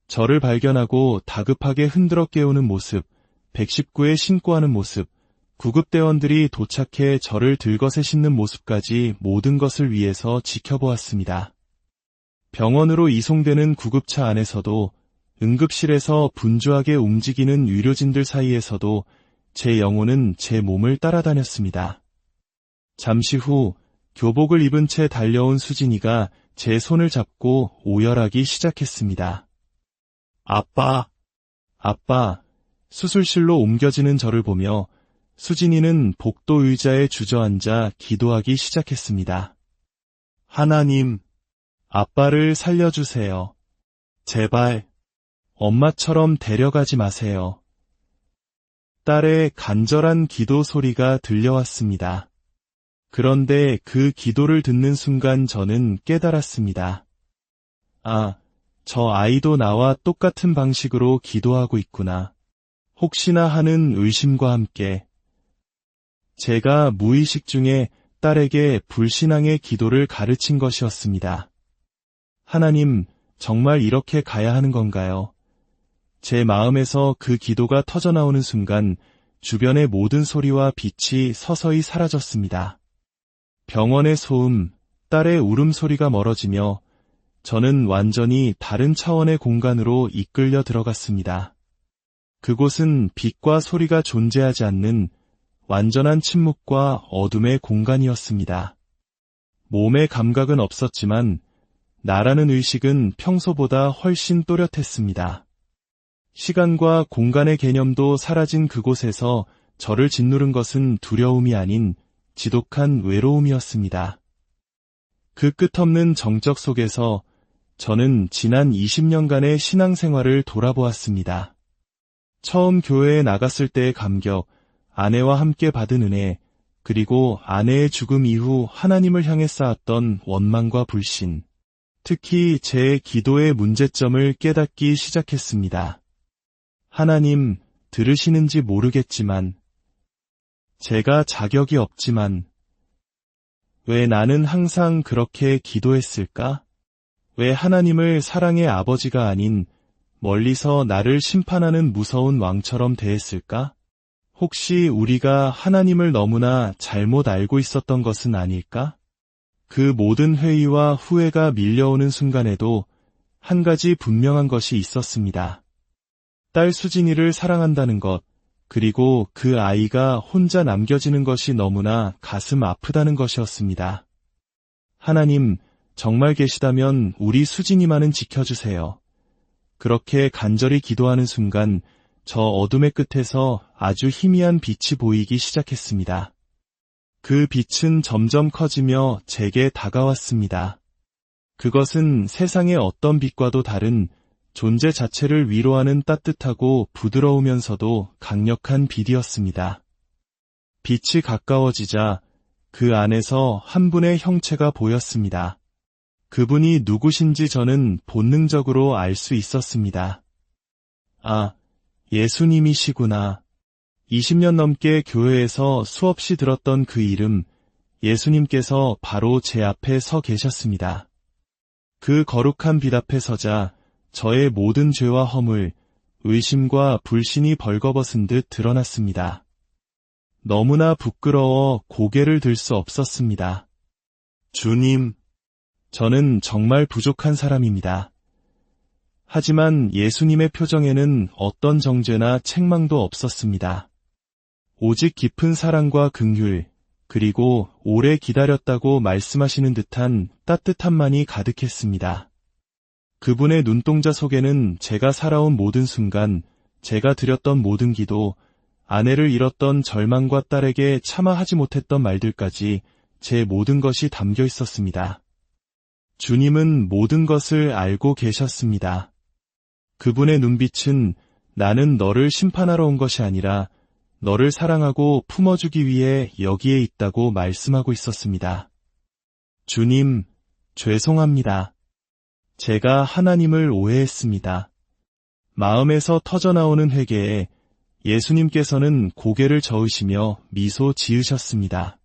저를 발견하고 다급하게 흔들어 깨우는 모습, 119에 신고하는 모습, 구급대원들이 도착해 저를 들것에 싣는 모습까지 모든 것을 위해서 지켜보았습니다. 병원으로 이송되는 구급차 안에서도 응급실에서 분주하게 움직이는 의료진들 사이에서도 제 영혼은 제 몸을 따라다녔습니다. 잠시 후 교복을 입은 채 달려온 수진이가 제 손을 잡고 오열하기 시작했습니다. 아빠, 수술실로 옮겨지는 저를 보며 수진이는 복도 의자에 주저앉아 기도하기 시작했습니다. 하나님, 아빠를 살려주세요. 제발, 엄마처럼 데려가지 마세요. 딸의 간절한 기도 소리가 들려왔습니다. 그런데 그 기도를 듣는 순간 저는 깨달았습니다. 아, 저 아이도 나와 똑같은 방식으로 기도하고 있구나. 혹시나 하는 의심과 함께 제가 무의식 중에 딸에게 불신앙의 기도를 가르친 것이었습니다. 하나님, 정말 이렇게 가야 하는 건가요? 제 마음에서 그 기도가 터져나오는 순간 주변의 모든 소리와 빛이 서서히 사라졌습니다. 병원의 소음, 딸의 울음소리가 멀어지며 저는 완전히 다른 차원의 공간으로 이끌려 들어갔습니다. 그곳은 빛과 소리가 존재하지 않는 완전한 침묵과 어둠의 공간이었습니다. 몸의 감각은 없었지만 나라는 의식은 평소보다 훨씬 또렷했습니다. 시간과 공간의 개념도 사라진 그곳에서 저를 짓누른 것은 두려움이 아닌 지독한 외로움이었습니다. 그 끝없는 정적 속에서 저는 지난 20년간의 신앙생활을 돌아보았습니다. 처음 교회에 나갔을 때의 감격, 아내와 함께 받은 은혜, 그리고 아내의 죽음 이후 하나님을 향해 쌓았던 원망과 불신, 특히 제 기도의 문제점을 깨닫기 시작했습니다. 하나님, 들으시는지 모르겠지만, 제가 자격이 없지만, 왜 나는 항상 그렇게 기도했을까? 왜 하나님을 사랑의 아버지가 아닌 멀리서 나를 심판하는 무서운 왕처럼 대했을까? 혹시 우리가 하나님을 너무나 잘못 알고 있었던 것은 아닐까? 그 모든 회의와 후회가 밀려오는 순간에도 한 가지 분명한 것이 있었습니다. 딸 수진이를 사랑한다는 것, 그리고 그 아이가 혼자 남겨지는 것이 너무나 가슴 아프다는 것이었습니다. 하나님, 정말 계시다면 우리 수진이만은 지켜주세요. 그렇게 간절히 기도하는 순간 저 어둠의 끝에서 아주 희미한 빛이 보이기 시작했습니다. 그 빛은 점점 커지며 제게 다가왔습니다. 그것은 세상의 어떤 빛과도 다른 존재 자체를 위로하는 따뜻하고 부드러우면서도 강력한 빛이었습니다. 빛이 가까워지자 그 안에서 한 분의 형체가 보였습니다. 그분이 누구신지 저는 본능적으로 알 수 있었습니다. 아, 예수님이시구나. 20년 넘게 교회에서 수없이 들었던 그 이름, 예수님께서 바로 제 앞에 서 계셨습니다. 그 거룩한 빛 앞에 서자 저의 모든 죄와 허물, 의심과 불신이 벌거벗은 듯 드러났습니다. 너무나 부끄러워 고개를 들 수 없었습니다. 주님, 저는 정말 부족한 사람입니다. 하지만 예수님의 표정에는 어떤 정죄나 책망도 없었습니다. 오직 깊은 사랑과 긍휼, 그리고 오래 기다렸다고 말씀하시는 듯한 따뜻함만이 가득했습니다. 그분의 눈동자 속에는 제가 살아온 모든 순간, 제가 드렸던 모든 기도, 아내를 잃었던 절망과 딸에게 차마 하지 못했던 말들까지 제 모든 것이 담겨 있었습니다. 주님은 모든 것을 알고 계셨습니다. 그분의 눈빛은 나는 너를 심판하러 온 것이 아니라 너를 사랑하고 품어주기 위해 여기에 있다고 말씀하고 있었습니다. 주님, 죄송합니다. 제가 하나님을 오해했습니다. 마음에서 터져나오는 회개에 예수님께서는 고개를 저으시며 미소 지으셨습니다.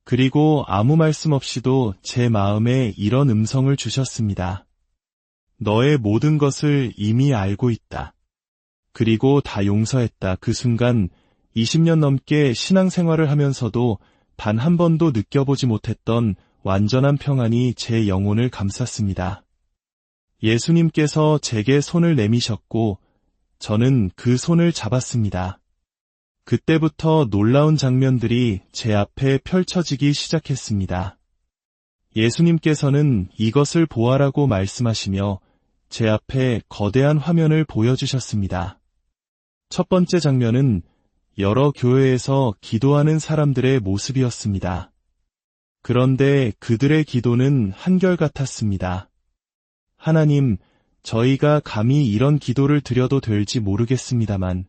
그리고 아무 말씀 없이도 제 마음에 이런 음성을 주셨습니다. 너의 모든 것을 이미 알고 있다. 그리고 다 용서했다. 그 순간 20년 넘게 신앙생활을 하면서도 단 한 번도 느껴보지 못했던 완전한 평안이 제 영혼을 감쌌습니다. 예수님께서 제게 손을 내미셨고 저는 그 손을 잡았습니다. 그때부터 놀라운 장면들이 제 앞에 펼쳐지기 시작했습니다. 예수님께서는 이것을 보아라고 말씀하시며 제 앞에 거대한 화면을 보여주셨습니다. 첫 번째 장면은 여러 교회에서 기도하는 사람들의 모습이었습니다. 그런데 그들의 기도는 한결같았습니다. 하나님, 저희가 감히 이런 기도를 드려도 될지 모르겠습니다만,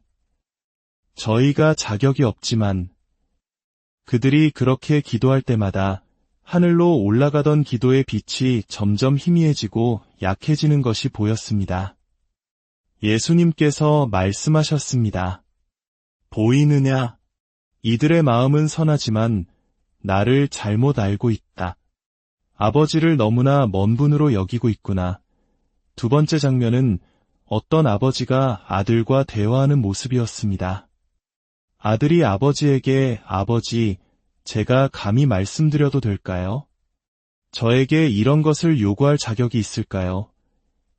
저희가 자격이 없지만, 그들이 그렇게 기도할 때마다 하늘로 올라가던 기도의 빛이 점점 희미해지고 약해지는 것이 보였습니다. 예수님께서 말씀하셨습니다. 보이느냐? 이들의 마음은 선하지만 나를 잘못 알고 있다. 아버지를 너무나 먼 분으로 여기고 있구나. 두 번째 장면은 어떤 아버지가 아들과 대화하는 모습이었습니다. 아들이 아버지에게 아버지, 제가 감히 말씀드려도 될까요? 저에게 이런 것을 요구할 자격이 있을까요?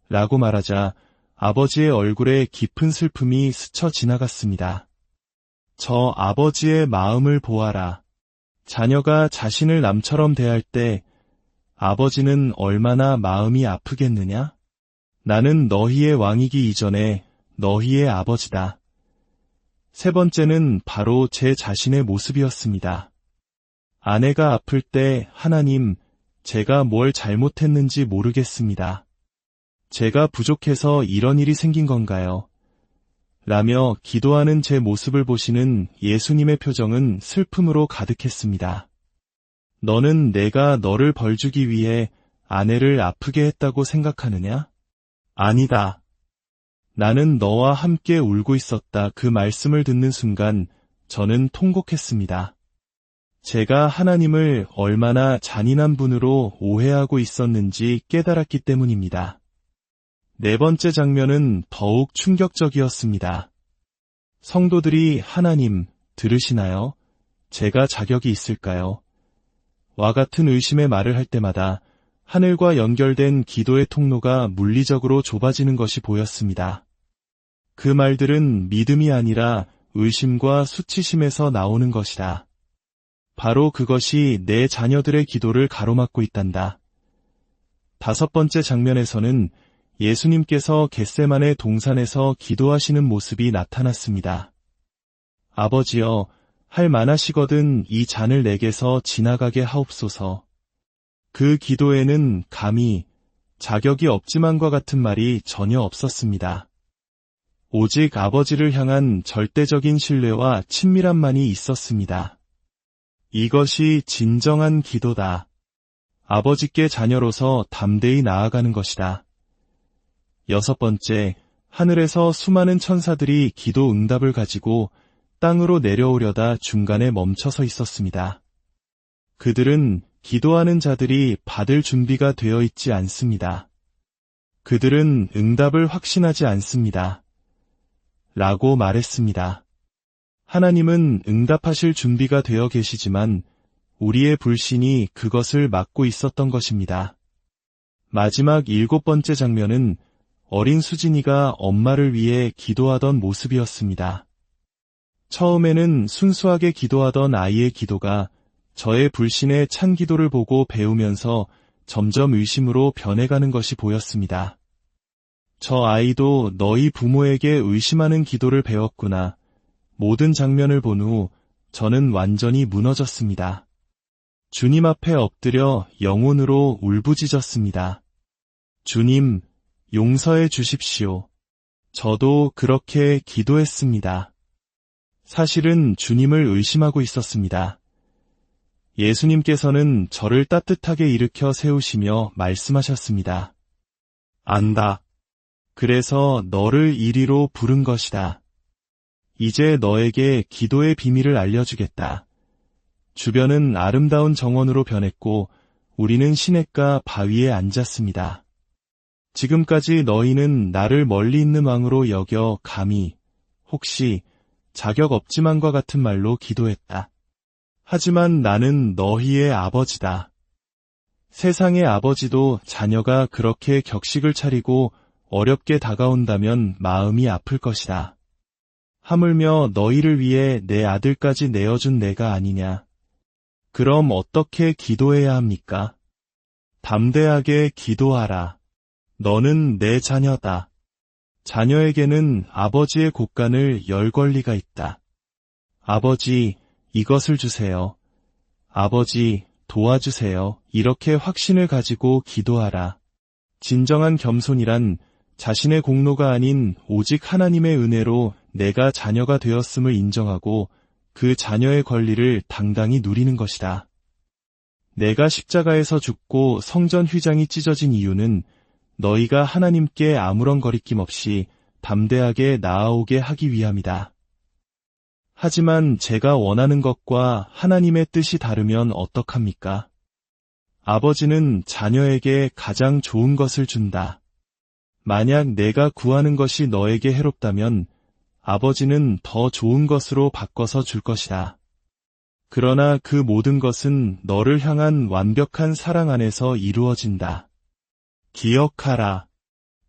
라고 말하자 아버지의 얼굴에 깊은 슬픔이 스쳐 지나갔습니다. 저 아버지의 마음을 보아라. 자녀가 자신을 남처럼 대할 때 아버지는 얼마나 마음이 아프겠느냐? 나는 너희의 왕이기 이전에 너희의 아버지다. 세 번째는 바로 제 자신의 모습이었습니다. 아내가 아플 때 하나님, 제가 뭘 잘못했는지 모르겠습니다. 제가 부족해서 이런 일이 생긴 건가요? 라며 기도하는 제 모습을 보시는 예수님의 표정은 슬픔으로 가득했습니다. 너는 내가 너를 벌주기 위해 아내를 아프게 했다고 생각하느냐? 아니다. 나는 너와 함께 울고 있었다. 그 말씀을 듣는 순간 저는 통곡했습니다. 제가 하나님을 얼마나 잔인한 분으로 오해하고 있었는지 깨달았기 때문입니다. 네 번째 장면은 더욱 충격적이었습니다. 성도들이 하나님, 들으시나요? 제가 자격이 있을까요? 와 같은 의심의 말을 할 때마다 하늘과 연결된 기도의 통로가 물리적으로 좁아지는 것이 보였습니다. 그 말들은 믿음이 아니라 의심과 수치심에서 나오는 것이다. 바로 그것이 내 자녀들의 기도를 가로막고 있단다. 다섯 번째 장면에서는 예수님께서 겟세마네 동산에서 기도하시는 모습이 나타났습니다. 아버지여, 할 만하시거든 이 잔을 내게서 지나가게 하옵소서. 그 기도에는 감히 자격이 없지만과 같은 말이 전혀 없었습니다. 오직 아버지를 향한 절대적인 신뢰와 친밀함만이 있었습니다. 이것이 진정한 기도다. 아버지께 자녀로서 담대히 나아가는 것이다. 여섯 번째, 하늘에서 수많은 천사들이 기도 응답을 가지고 땅으로 내려오려다 중간에 멈춰서 있었습니다. 그들은 기도하는 자들이 받을 준비가 되어 있지 않습니다. 그들은 응답을 확신하지 않습니다. 라고 말했습니다. 하나님은 응답하실 준비가 되어 계시지만 우리의 불신이 그것을 막고 있었던 것입니다. 마지막 일곱 번째 장면은 어린 수진이가 엄마를 위해 기도하던 모습이었습니다. 처음에는 순수하게 기도하던 아이의 기도가 저의 불신의 찬 기도를 보고 배우면서 점점 의심으로 변해가는 것이 보였습니다. 저 아이도 너희 부모에게 의심하는 기도를 배웠구나. 모든 장면을 본 후 저는 완전히 무너졌습니다. 주님 앞에 엎드려 영혼으로 울부짖었습니다. 주님, 용서해 주십시오. 저도 그렇게 기도했습니다. 사실은 주님을 의심하고 있었습니다. 예수님께서는 저를 따뜻하게 일으켜 세우시며 말씀하셨습니다. 안다. 그래서 너를 이리로 부른 것이다. 이제 너에게 기도의 비밀을 알려주겠다. 주변은 아름다운 정원으로 변했고 우리는 시냇가 바위에 앉았습니다. 지금까지 너희는 나를 멀리 있는 왕으로 여겨 감히 혹시 자격 없지만과 같은 말로 기도했다. 하지만 나는 너희의 아버지다. 세상의 아버지도 자녀가 그렇게 격식을 차리고 어렵게 다가온다면 마음이 아플 것이다. 하물며 너희를 위해 내 아들까지 내어준 내가 아니냐. 그럼 어떻게 기도해야 합니까? 담대하게 기도하라. 너는 내 자녀다. 자녀에게는 아버지의 곳간을 열 권리가 있다. 아버지, 이것을 주세요. 아버지, 도와주세요. 이렇게 확신을 가지고 기도하라. 진정한 겸손이란 자신의 공로가 아닌 오직 하나님의 은혜로 내가 자녀가 되었음을 인정하고 그 자녀의 권리를 당당히 누리는 것이다. 내가 십자가에서 죽고 성전 휘장이 찢어진 이유는 너희가 하나님께 아무런 거리낌 없이 담대하게 나아오게 하기 위함이다. 하지만 제가 원하는 것과 하나님의 뜻이 다르면 어떡합니까? 아버지는 자녀에게 가장 좋은 것을 준다. 만약 내가 구하는 것이 너에게 해롭다면 아버지는 더 좋은 것으로 바꿔서 줄 것이다. 그러나 그 모든 것은 너를 향한 완벽한 사랑 안에서 이루어진다. 기억하라.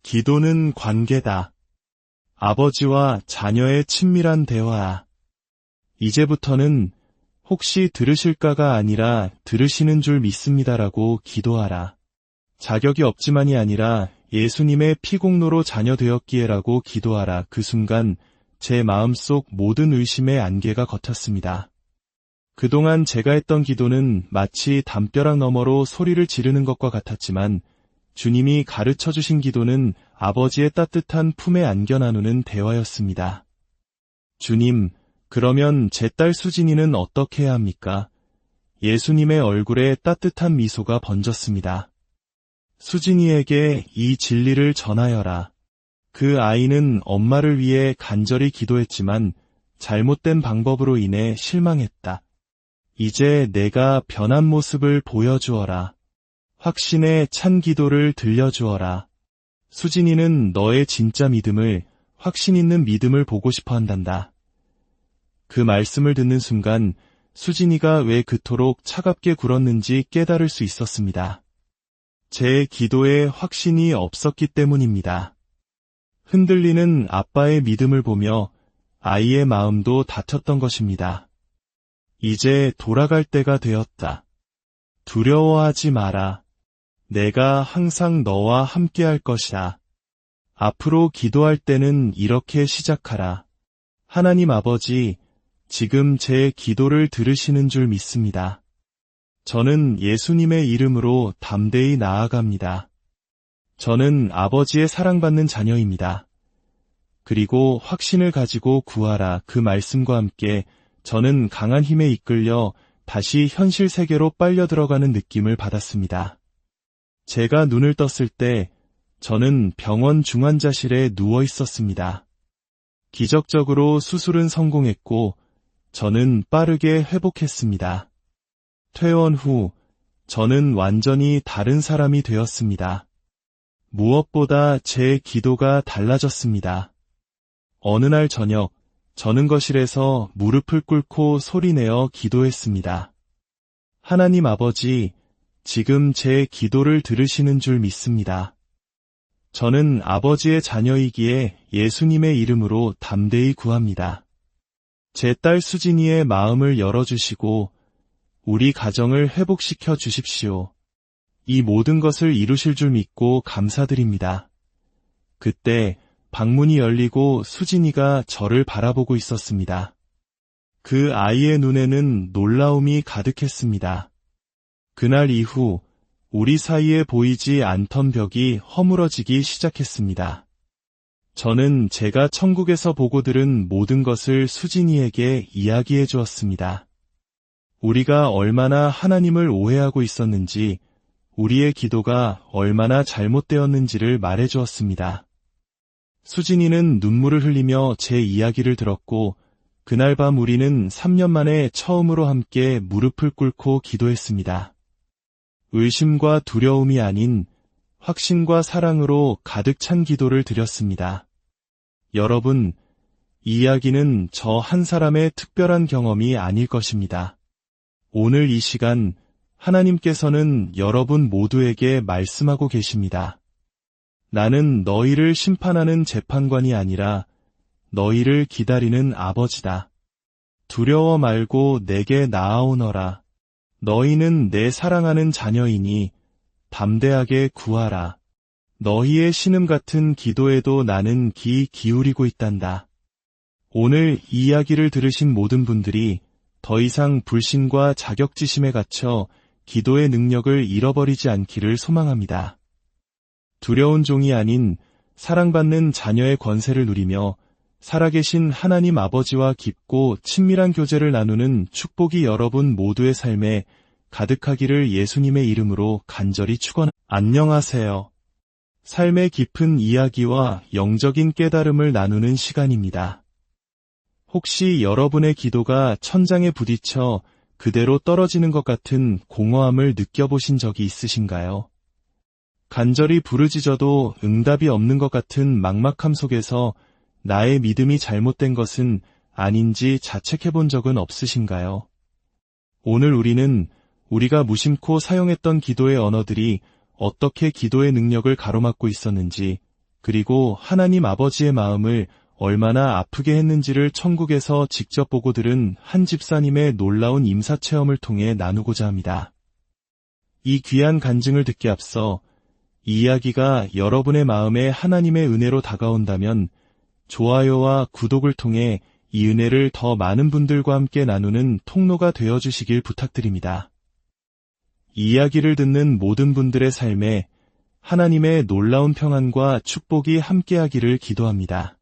기도는 관계다. 아버지와 자녀의 친밀한 대화. 이제부터는 혹시 들으실까가 아니라 들으시는 줄 믿습니다라고 기도하라. 자격이 없지만이 아니라 예수님의 피공로로 자녀 되었기에라고 기도하라. 그 순간 제 마음속 모든 의심의 안개가 걷혔습니다. 그동안 제가 했던 기도는 마치 담벼락 너머로 소리를 지르는 것과 같았지만 주님이 가르쳐 주신 기도는 아버지의 따뜻한 품에 안겨 나누는 대화였습니다. 주님, 그러면 제 딸 수진이는 어떻게 해야 합니까? 예수님의 얼굴에 따뜻한 미소가 번졌습니다. 수진이에게 이 진리를 전하여라. 그 아이는 엄마를 위해 간절히 기도했지만 잘못된 방법으로 인해 실망했다. 이제 내가 변한 모습을 보여주어라. 확신의 찬 기도를 들려주어라. 수진이는 너의 진짜 믿음을, 확신 있는 믿음을 보고 싶어 한단다. 그 말씀을 듣는 순간 수진이가 왜 그토록 차갑게 굴었는지 깨달을 수 있었습니다. 제 기도에 확신이 없었기 때문입니다. 흔들리는 아빠의 믿음을 보며 아이의 마음도 다쳤던 것입니다. 이제 돌아갈 때가 되었다. 두려워하지 마라. 내가 항상 너와 함께 할 것이다. 앞으로 기도할 때는 이렇게 시작하라. 하나님 아버지, 지금 제 기도를 들으시는 줄 믿습니다. 저는 예수님의 이름으로 담대히 나아갑니다. 저는 아버지의 사랑받는 자녀입니다. 그리고 확신을 가지고 구하라. 그 말씀과 함께 저는 강한 힘에 이끌려 다시 현실 세계로 빨려 들어가는 느낌을 받았습니다. 제가 눈을 떴을 때 저는 병원 중환자실에 누워 있었습니다. 기적적으로 수술은 성공했고 저는 빠르게 회복했습니다. 퇴원 후 저는 완전히 다른 사람이 되었습니다. 무엇보다 제 기도가 달라졌습니다. 어느 날 저녁, 저는 거실에서 무릎을 꿇고 소리내어 기도했습니다. 하나님 아버지, 지금 제 기도를 들으시는 줄 믿습니다. 저는 아버지의 자녀이기에 예수님의 이름으로 담대히 구합니다. 제 딸 수진이의 마음을 열어주시고 우리 가정을 회복시켜 주십시오. 이 모든 것을 이루실 줄 믿고 감사드립니다. 그때 방문이 열리고 수진이가 저를 바라보고 있었습니다. 그 아이의 눈에는 놀라움이 가득했습니다. 그날 이후 우리 사이에 보이지 않던 벽이 허물어지기 시작했습니다. 저는 제가 천국에서 보고 들은 모든 것을 수진이에게 이야기해 주었습니다. 우리가 얼마나 하나님을 오해하고 있었는지, 우리의 기도가 얼마나 잘못되었는지를 말해 주었습니다. 수진이는 눈물을 흘리며 제 이야기를 들었고, 그날 밤 우리는 3년 만에 처음으로 함께 무릎을 꿇고 기도했습니다. 의심과 두려움이 아닌 확신과 사랑으로 가득 찬 기도를 드렸습니다. 여러분, 이 이야기는 저 한 사람의 특별한 경험이 아닐 것입니다. 오늘 이 시간 하나님께서는 여러분 모두에게 말씀하고 계십니다. 나는 너희를 심판하는 재판관이 아니라 너희를 기다리는 아버지다. 두려워 말고 내게 나아오너라. 너희는 내 사랑하는 자녀이니 담대하게 구하라. 너희의 신음 같은 기도에도 나는 귀 기울이고 있단다. 오늘 이 이야기를 들으신 모든 분들이 더 이상 불신과 자격지심에 갇혀 기도의 능력을 잃어버리지 않기를 소망합니다. 두려운 종이 아닌 사랑받는 자녀의 권세를 누리며 살아계신 하나님 아버지와 깊고 친밀한 교제를 나누는 축복이 여러분 모두의 삶에 가득하기를 예수님의 이름으로 간절히 축원합니다. 안녕하세요. 삶의 깊은 이야기와 영적인 깨달음을 나누는 시간입니다. 혹시 여러분의 기도가 천장에 부딪혀 그대로 떨어지는 것 같은 공허함을 느껴보신 적이 있으신가요? 간절히 부르짖어도 응답이 없는 것 같은 막막함 속에서 나의 믿음이 잘못된 것은 아닌지 자책해본 적은 없으신가요? 오늘 우리는 우리가 무심코 사용했던 기도의 언어들이 어떻게 기도의 능력을 가로막고 있었는지, 그리고 하나님 아버지의 마음을 얼마나 아프게 했는지를 천국에서 직접 보고 들은 한 집사님의 놀라운 임사체험을 통해 나누고자 합니다. 이 귀한 간증을 듣기 앞서 이 이야기가 여러분의 마음에 하나님의 은혜로 다가온다면 좋아요와 구독을 통해 이 은혜를 더 많은 분들과 함께 나누는 통로가 되어주시길 부탁드립니다. 이 이야기를 듣는 모든 분들의 삶에 하나님의 놀라운 평안과 축복이 함께하기를 기도합니다.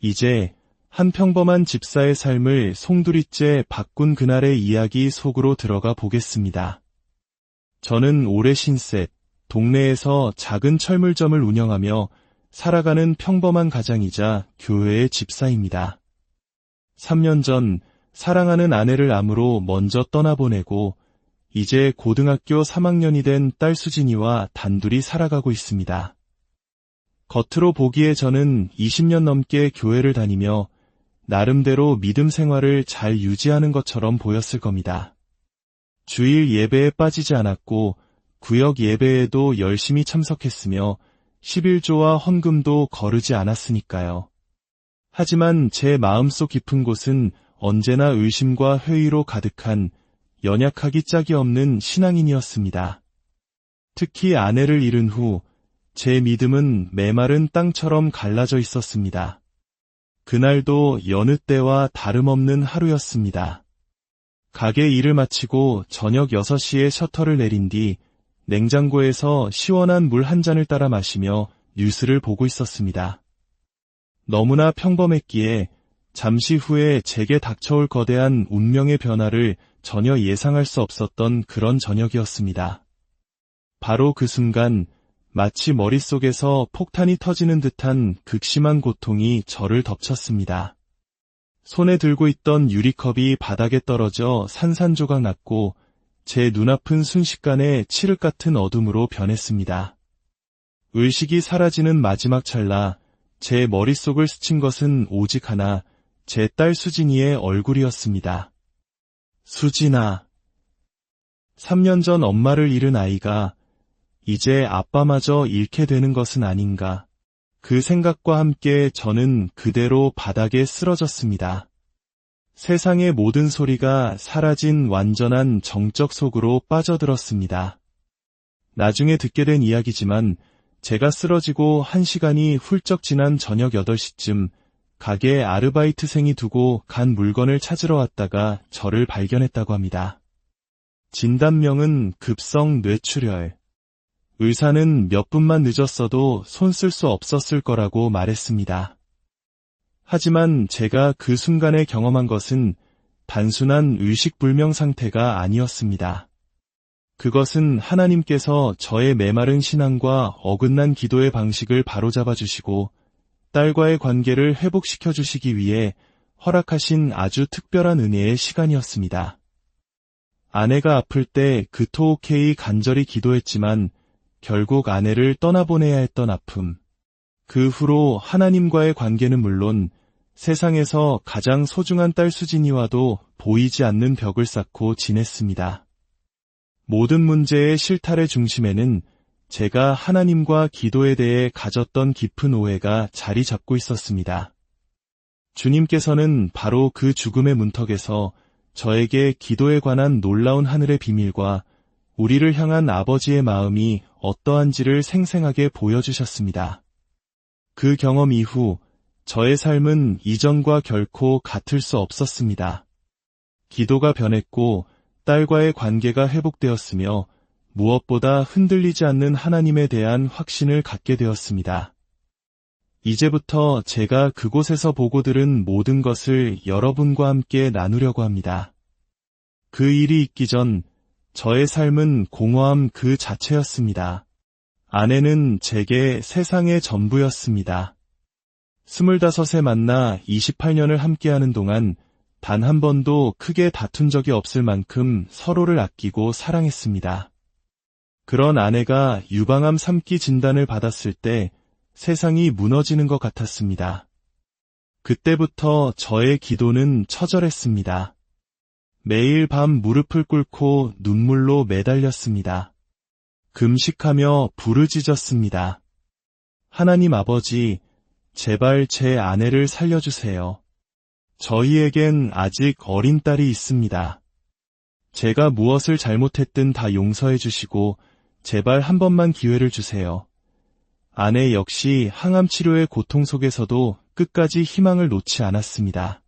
이제 한 평범한 집사의 삶을 송두리째 바꾼 그날의 이야기 속으로 들어가 보겠습니다. 저는 올해 신셋, 동네에서 작은 철물점을 운영하며 살아가는 평범한 가장이자 교회의 집사입니다. 3년 전 사랑하는 아내를 암으로 먼저 떠나보내고 이제 고등학교 3학년이 된 딸 수진이와 단둘이 살아가고 있습니다. 겉으로 보기에 저는 20년 넘게 교회를 다니며 나름대로 믿음 생활을 잘 유지하는 것처럼 보였을 겁니다. 주일 예배에 빠지지 않았고 구역 예배에도 열심히 참석했으며 11조와 헌금도 거르지 않았으니까요. 하지만 제 마음속 깊은 곳은 언제나 의심과 회의로 가득한 연약하기 짝이 없는 신앙인이었습니다. 특히 아내를 잃은 후 제 믿음은 메마른 땅처럼 갈라져 있었습니다. 그날도 여느 때와 다름없는 하루였습니다. 가게 일을 마치고 저녁 6시에 셔터를 내린 뒤 냉장고에서 시원한 물 한 잔을 따라 마시며 뉴스를 보고 있었습니다. 너무나 평범했기에 잠시 후에 제게 닥쳐올 거대한 운명의 변화를 전혀 예상할 수 없었던 그런 저녁이었습니다. 바로 그 순간 마치 머릿속에서 폭탄이 터지는 듯한 극심한 고통이 저를 덮쳤습니다. 손에 들고 있던 유리컵이 바닥에 떨어져 산산조각 났고 제 눈앞은 순식간에 칠흑 같은 어둠으로 변했습니다. 의식이 사라지는 마지막 찰나 제 머릿속을 스친 것은 오직 하나, 제 딸 수진이의 얼굴이었습니다. 수진아. 3년 전 엄마를 잃은 아이가 이제 아빠마저 잃게 되는 것은 아닌가. 그 생각과 함께 저는 그대로 바닥에 쓰러졌습니다. 세상의 모든 소리가 사라진 완전한 정적 속으로 빠져들었습니다. 나중에 듣게 된 이야기지만 제가 쓰러지고 1시간이 훌쩍 지난 저녁 8시쯤 가게에 아르바이트생이 두고 간 물건을 찾으러 왔다가 저를 발견했다고 합니다. 진단명은 급성 뇌출혈. 의사는 몇 분만 늦었어도 손 쓸 수 없었을 거라고 말했습니다. 하지만 제가 그 순간에 경험한 것은 단순한 의식불명 상태가 아니었습니다. 그것은 하나님께서 저의 메마른 신앙과 어긋난 기도의 방식을 바로잡아 주시고 딸과의 관계를 회복시켜 주시기 위해 허락하신 아주 특별한 은혜의 시간이었습니다. 아내가 아플 때 그토록히 간절히 기도했지만 결국 아내를 떠나보내야 했던 아픔. 그 후로 하나님과의 관계는 물론 세상에서 가장 소중한 딸 수진이와도 보이지 않는 벽을 쌓고 지냈습니다. 모든 문제의 실탈의 중심에는 제가 하나님과 기도에 대해 가졌던 깊은 오해가 자리 잡고 있었습니다. 주님께서는 바로 그 죽음의 문턱에서 저에게 기도에 관한 놀라운 하늘의 비밀과 우리를 향한 아버지의 마음이 어떠한지를 생생하게 보여주셨습니다. 그 경험 이후 저의 삶은 이전과 결코 같을 수 없었습니다. 기도가 변했고 딸과의 관계가 회복되었으며 무엇보다 흔들리지 않는 하나님에 대한 확신을 갖게 되었습니다. 이제부터 제가 그곳에서 보고 들은 모든 것을 여러분과 함께 나누려고 합니다. 그 일이 있기 전 저의 삶은 공허함 그 자체였습니다. 아내는 제게 세상의 전부였습니다. 25에 만나 28년을 함께하는 동안 단 한 번도 크게 다툰 적이 없을 만큼 서로를 아끼고 사랑했습니다. 그런 아내가 유방암 3기 진단을 받았을 때 세상이 무너지는 것 같았습니다. 그때부터 저의 기도는 처절했습니다. 매일 밤 무릎을 꿇고 눈물로 매달렸습니다. 금식하며 부르짖었습니다. 하나님 아버지, 제발 제 아내를 살려주세요. 저희에겐 아직 어린 딸이 있습니다. 제가 무엇을 잘못했든 다 용서해 주시고 제발 한 번만 기회를 주세요. 아내 역시 항암 치료의 고통 속에서도 끝까지 희망을 놓지 않았습니다.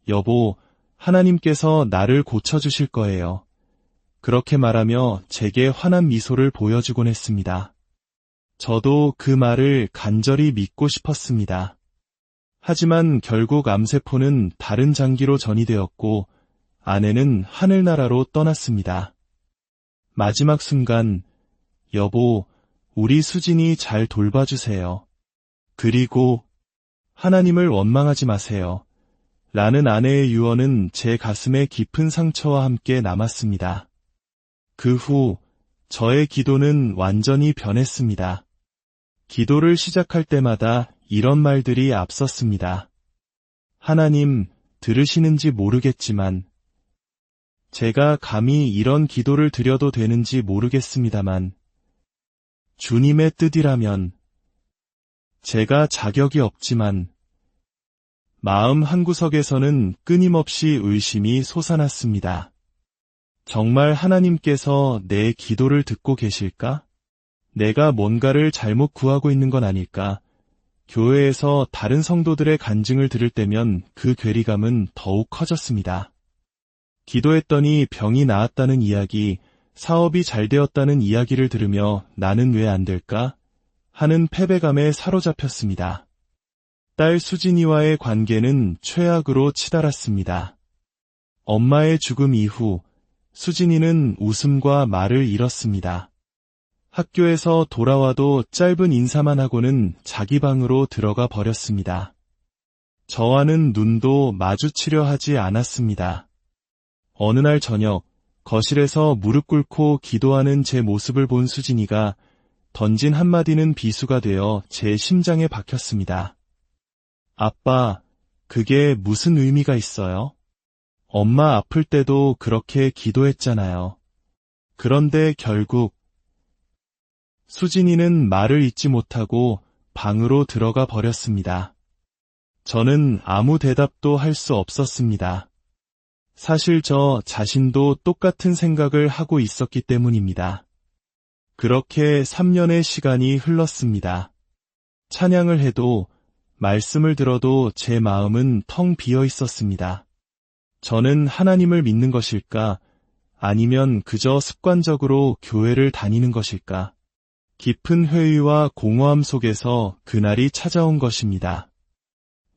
여보, 하나님께서 나를 고쳐주실 거예요. 그렇게 말하며 제게 환한 미소를 보여주곤 했습니다. 저도 그 말을 간절히 믿고 싶었습니다. 하지만 결국 암세포는 다른 장기로 전이되었고 아내는 하늘나라로 떠났습니다. 마지막 순간, 여보, 우리 수진이 잘 돌봐주세요. 그리고 하나님을 원망하지 마세요. 라는 아내의 유언은 제 가슴에 깊은 상처와 함께 남았습니다. 그 후 저의 기도는 완전히 변했습니다. 기도를 시작할 때마다 이런 말들이 앞섰습니다. 하나님, 들으시는지 모르겠지만, 제가 감히 이런 기도를 드려도 되는지 모르겠습니다만, 주님의 뜻이라면, 제가 자격이 없지만, 마음 한구석에서는 끊임없이 의심이 솟아났습니다. 정말 하나님께서 내 기도를 듣고 계실까? 내가 뭔가를 잘못 구하고 있는 건 아닐까? 교회에서 다른 성도들의 간증을 들을 때면 그 괴리감은 더욱 커졌습니다. 기도했더니 병이 나았다는 이야기, 사업이 잘 되었다는 이야기를 들으며 나는 왜 안 될까? 하는 패배감에 사로잡혔습니다. 딸 수진이와의 관계는 최악으로 치달았습니다. 엄마의 죽음 이후 수진이는 웃음과 말을 잃었습니다. 학교에서 돌아와도 짧은 인사만 하고는 자기 방으로 들어가 버렸습니다. 저와는 눈도 마주치려 하지 않았습니다. 어느 날 저녁, 거실에서 무릎 꿇고 기도하는 제 모습을 본 수진이가 던진 한마디는 비수가 되어 제 심장에 박혔습니다. 아빠, 그게 무슨 의미가 있어요? 엄마 아플 때도 그렇게 기도했잖아요. 그런데 결국 수진이는 말을 잇지 못하고 방으로 들어가 버렸습니다. 저는 아무 대답도 할 수 없었습니다. 사실 저 자신도 똑같은 생각을 하고 있었기 때문입니다. 그렇게 3년의 시간이 흘렀습니다. 찬양을 해도 말씀을 들어도 제 마음은 텅 비어 있었습니다. 저는 하나님을 믿는 것일까? 아니면 그저 습관적으로 교회를 다니는 것일까? 깊은 회의와 공허함 속에서 그날이 찾아온 것입니다.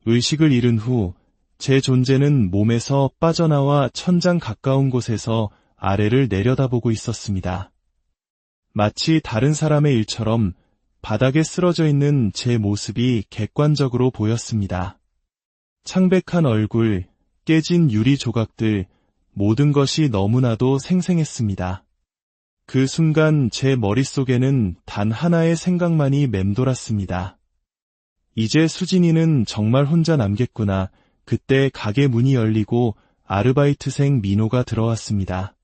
의식을 잃은 후 제 존재는 몸에서 빠져나와 천장 가까운 곳에서 아래를 내려다보고 있었습니다. 마치 다른 사람의 일처럼 바닥에 쓰러져 있는 제 모습이 객관적으로 보였습니다. 창백한 얼굴, 깨진 유리 조각들, 모든 것이 너무나도 생생했습니다. 그 순간 제 머릿속에는 단 하나의 생각만이 맴돌았습니다. 이제 수진이는 정말 혼자 남겠구나. 그때 가게 문이 열리고 아르바이트생 민호가 들어왔습니다.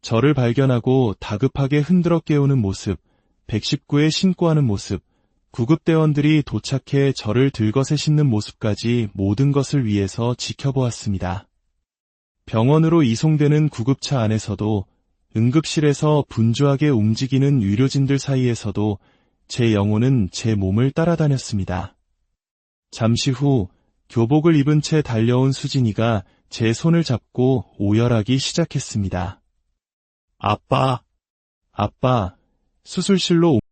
저를 발견하고 다급하게 흔들어 깨우는 모습, 119에 신고하는 모습, 구급대원들이 도착해 저를 들것에 싣는 모습까지 모든 것을 위해서 지켜보았습니다. 병원으로 이송되는 구급차 안에서도 응급실에서 분주하게 움직이는 의료진들 사이에서도 제 영혼은 제 몸을 따라다녔습니다. 잠시 후 교복을 입은 채 달려온 수진이가 제 손을 잡고 오열하기 시작했습니다. 아빠, 수술실로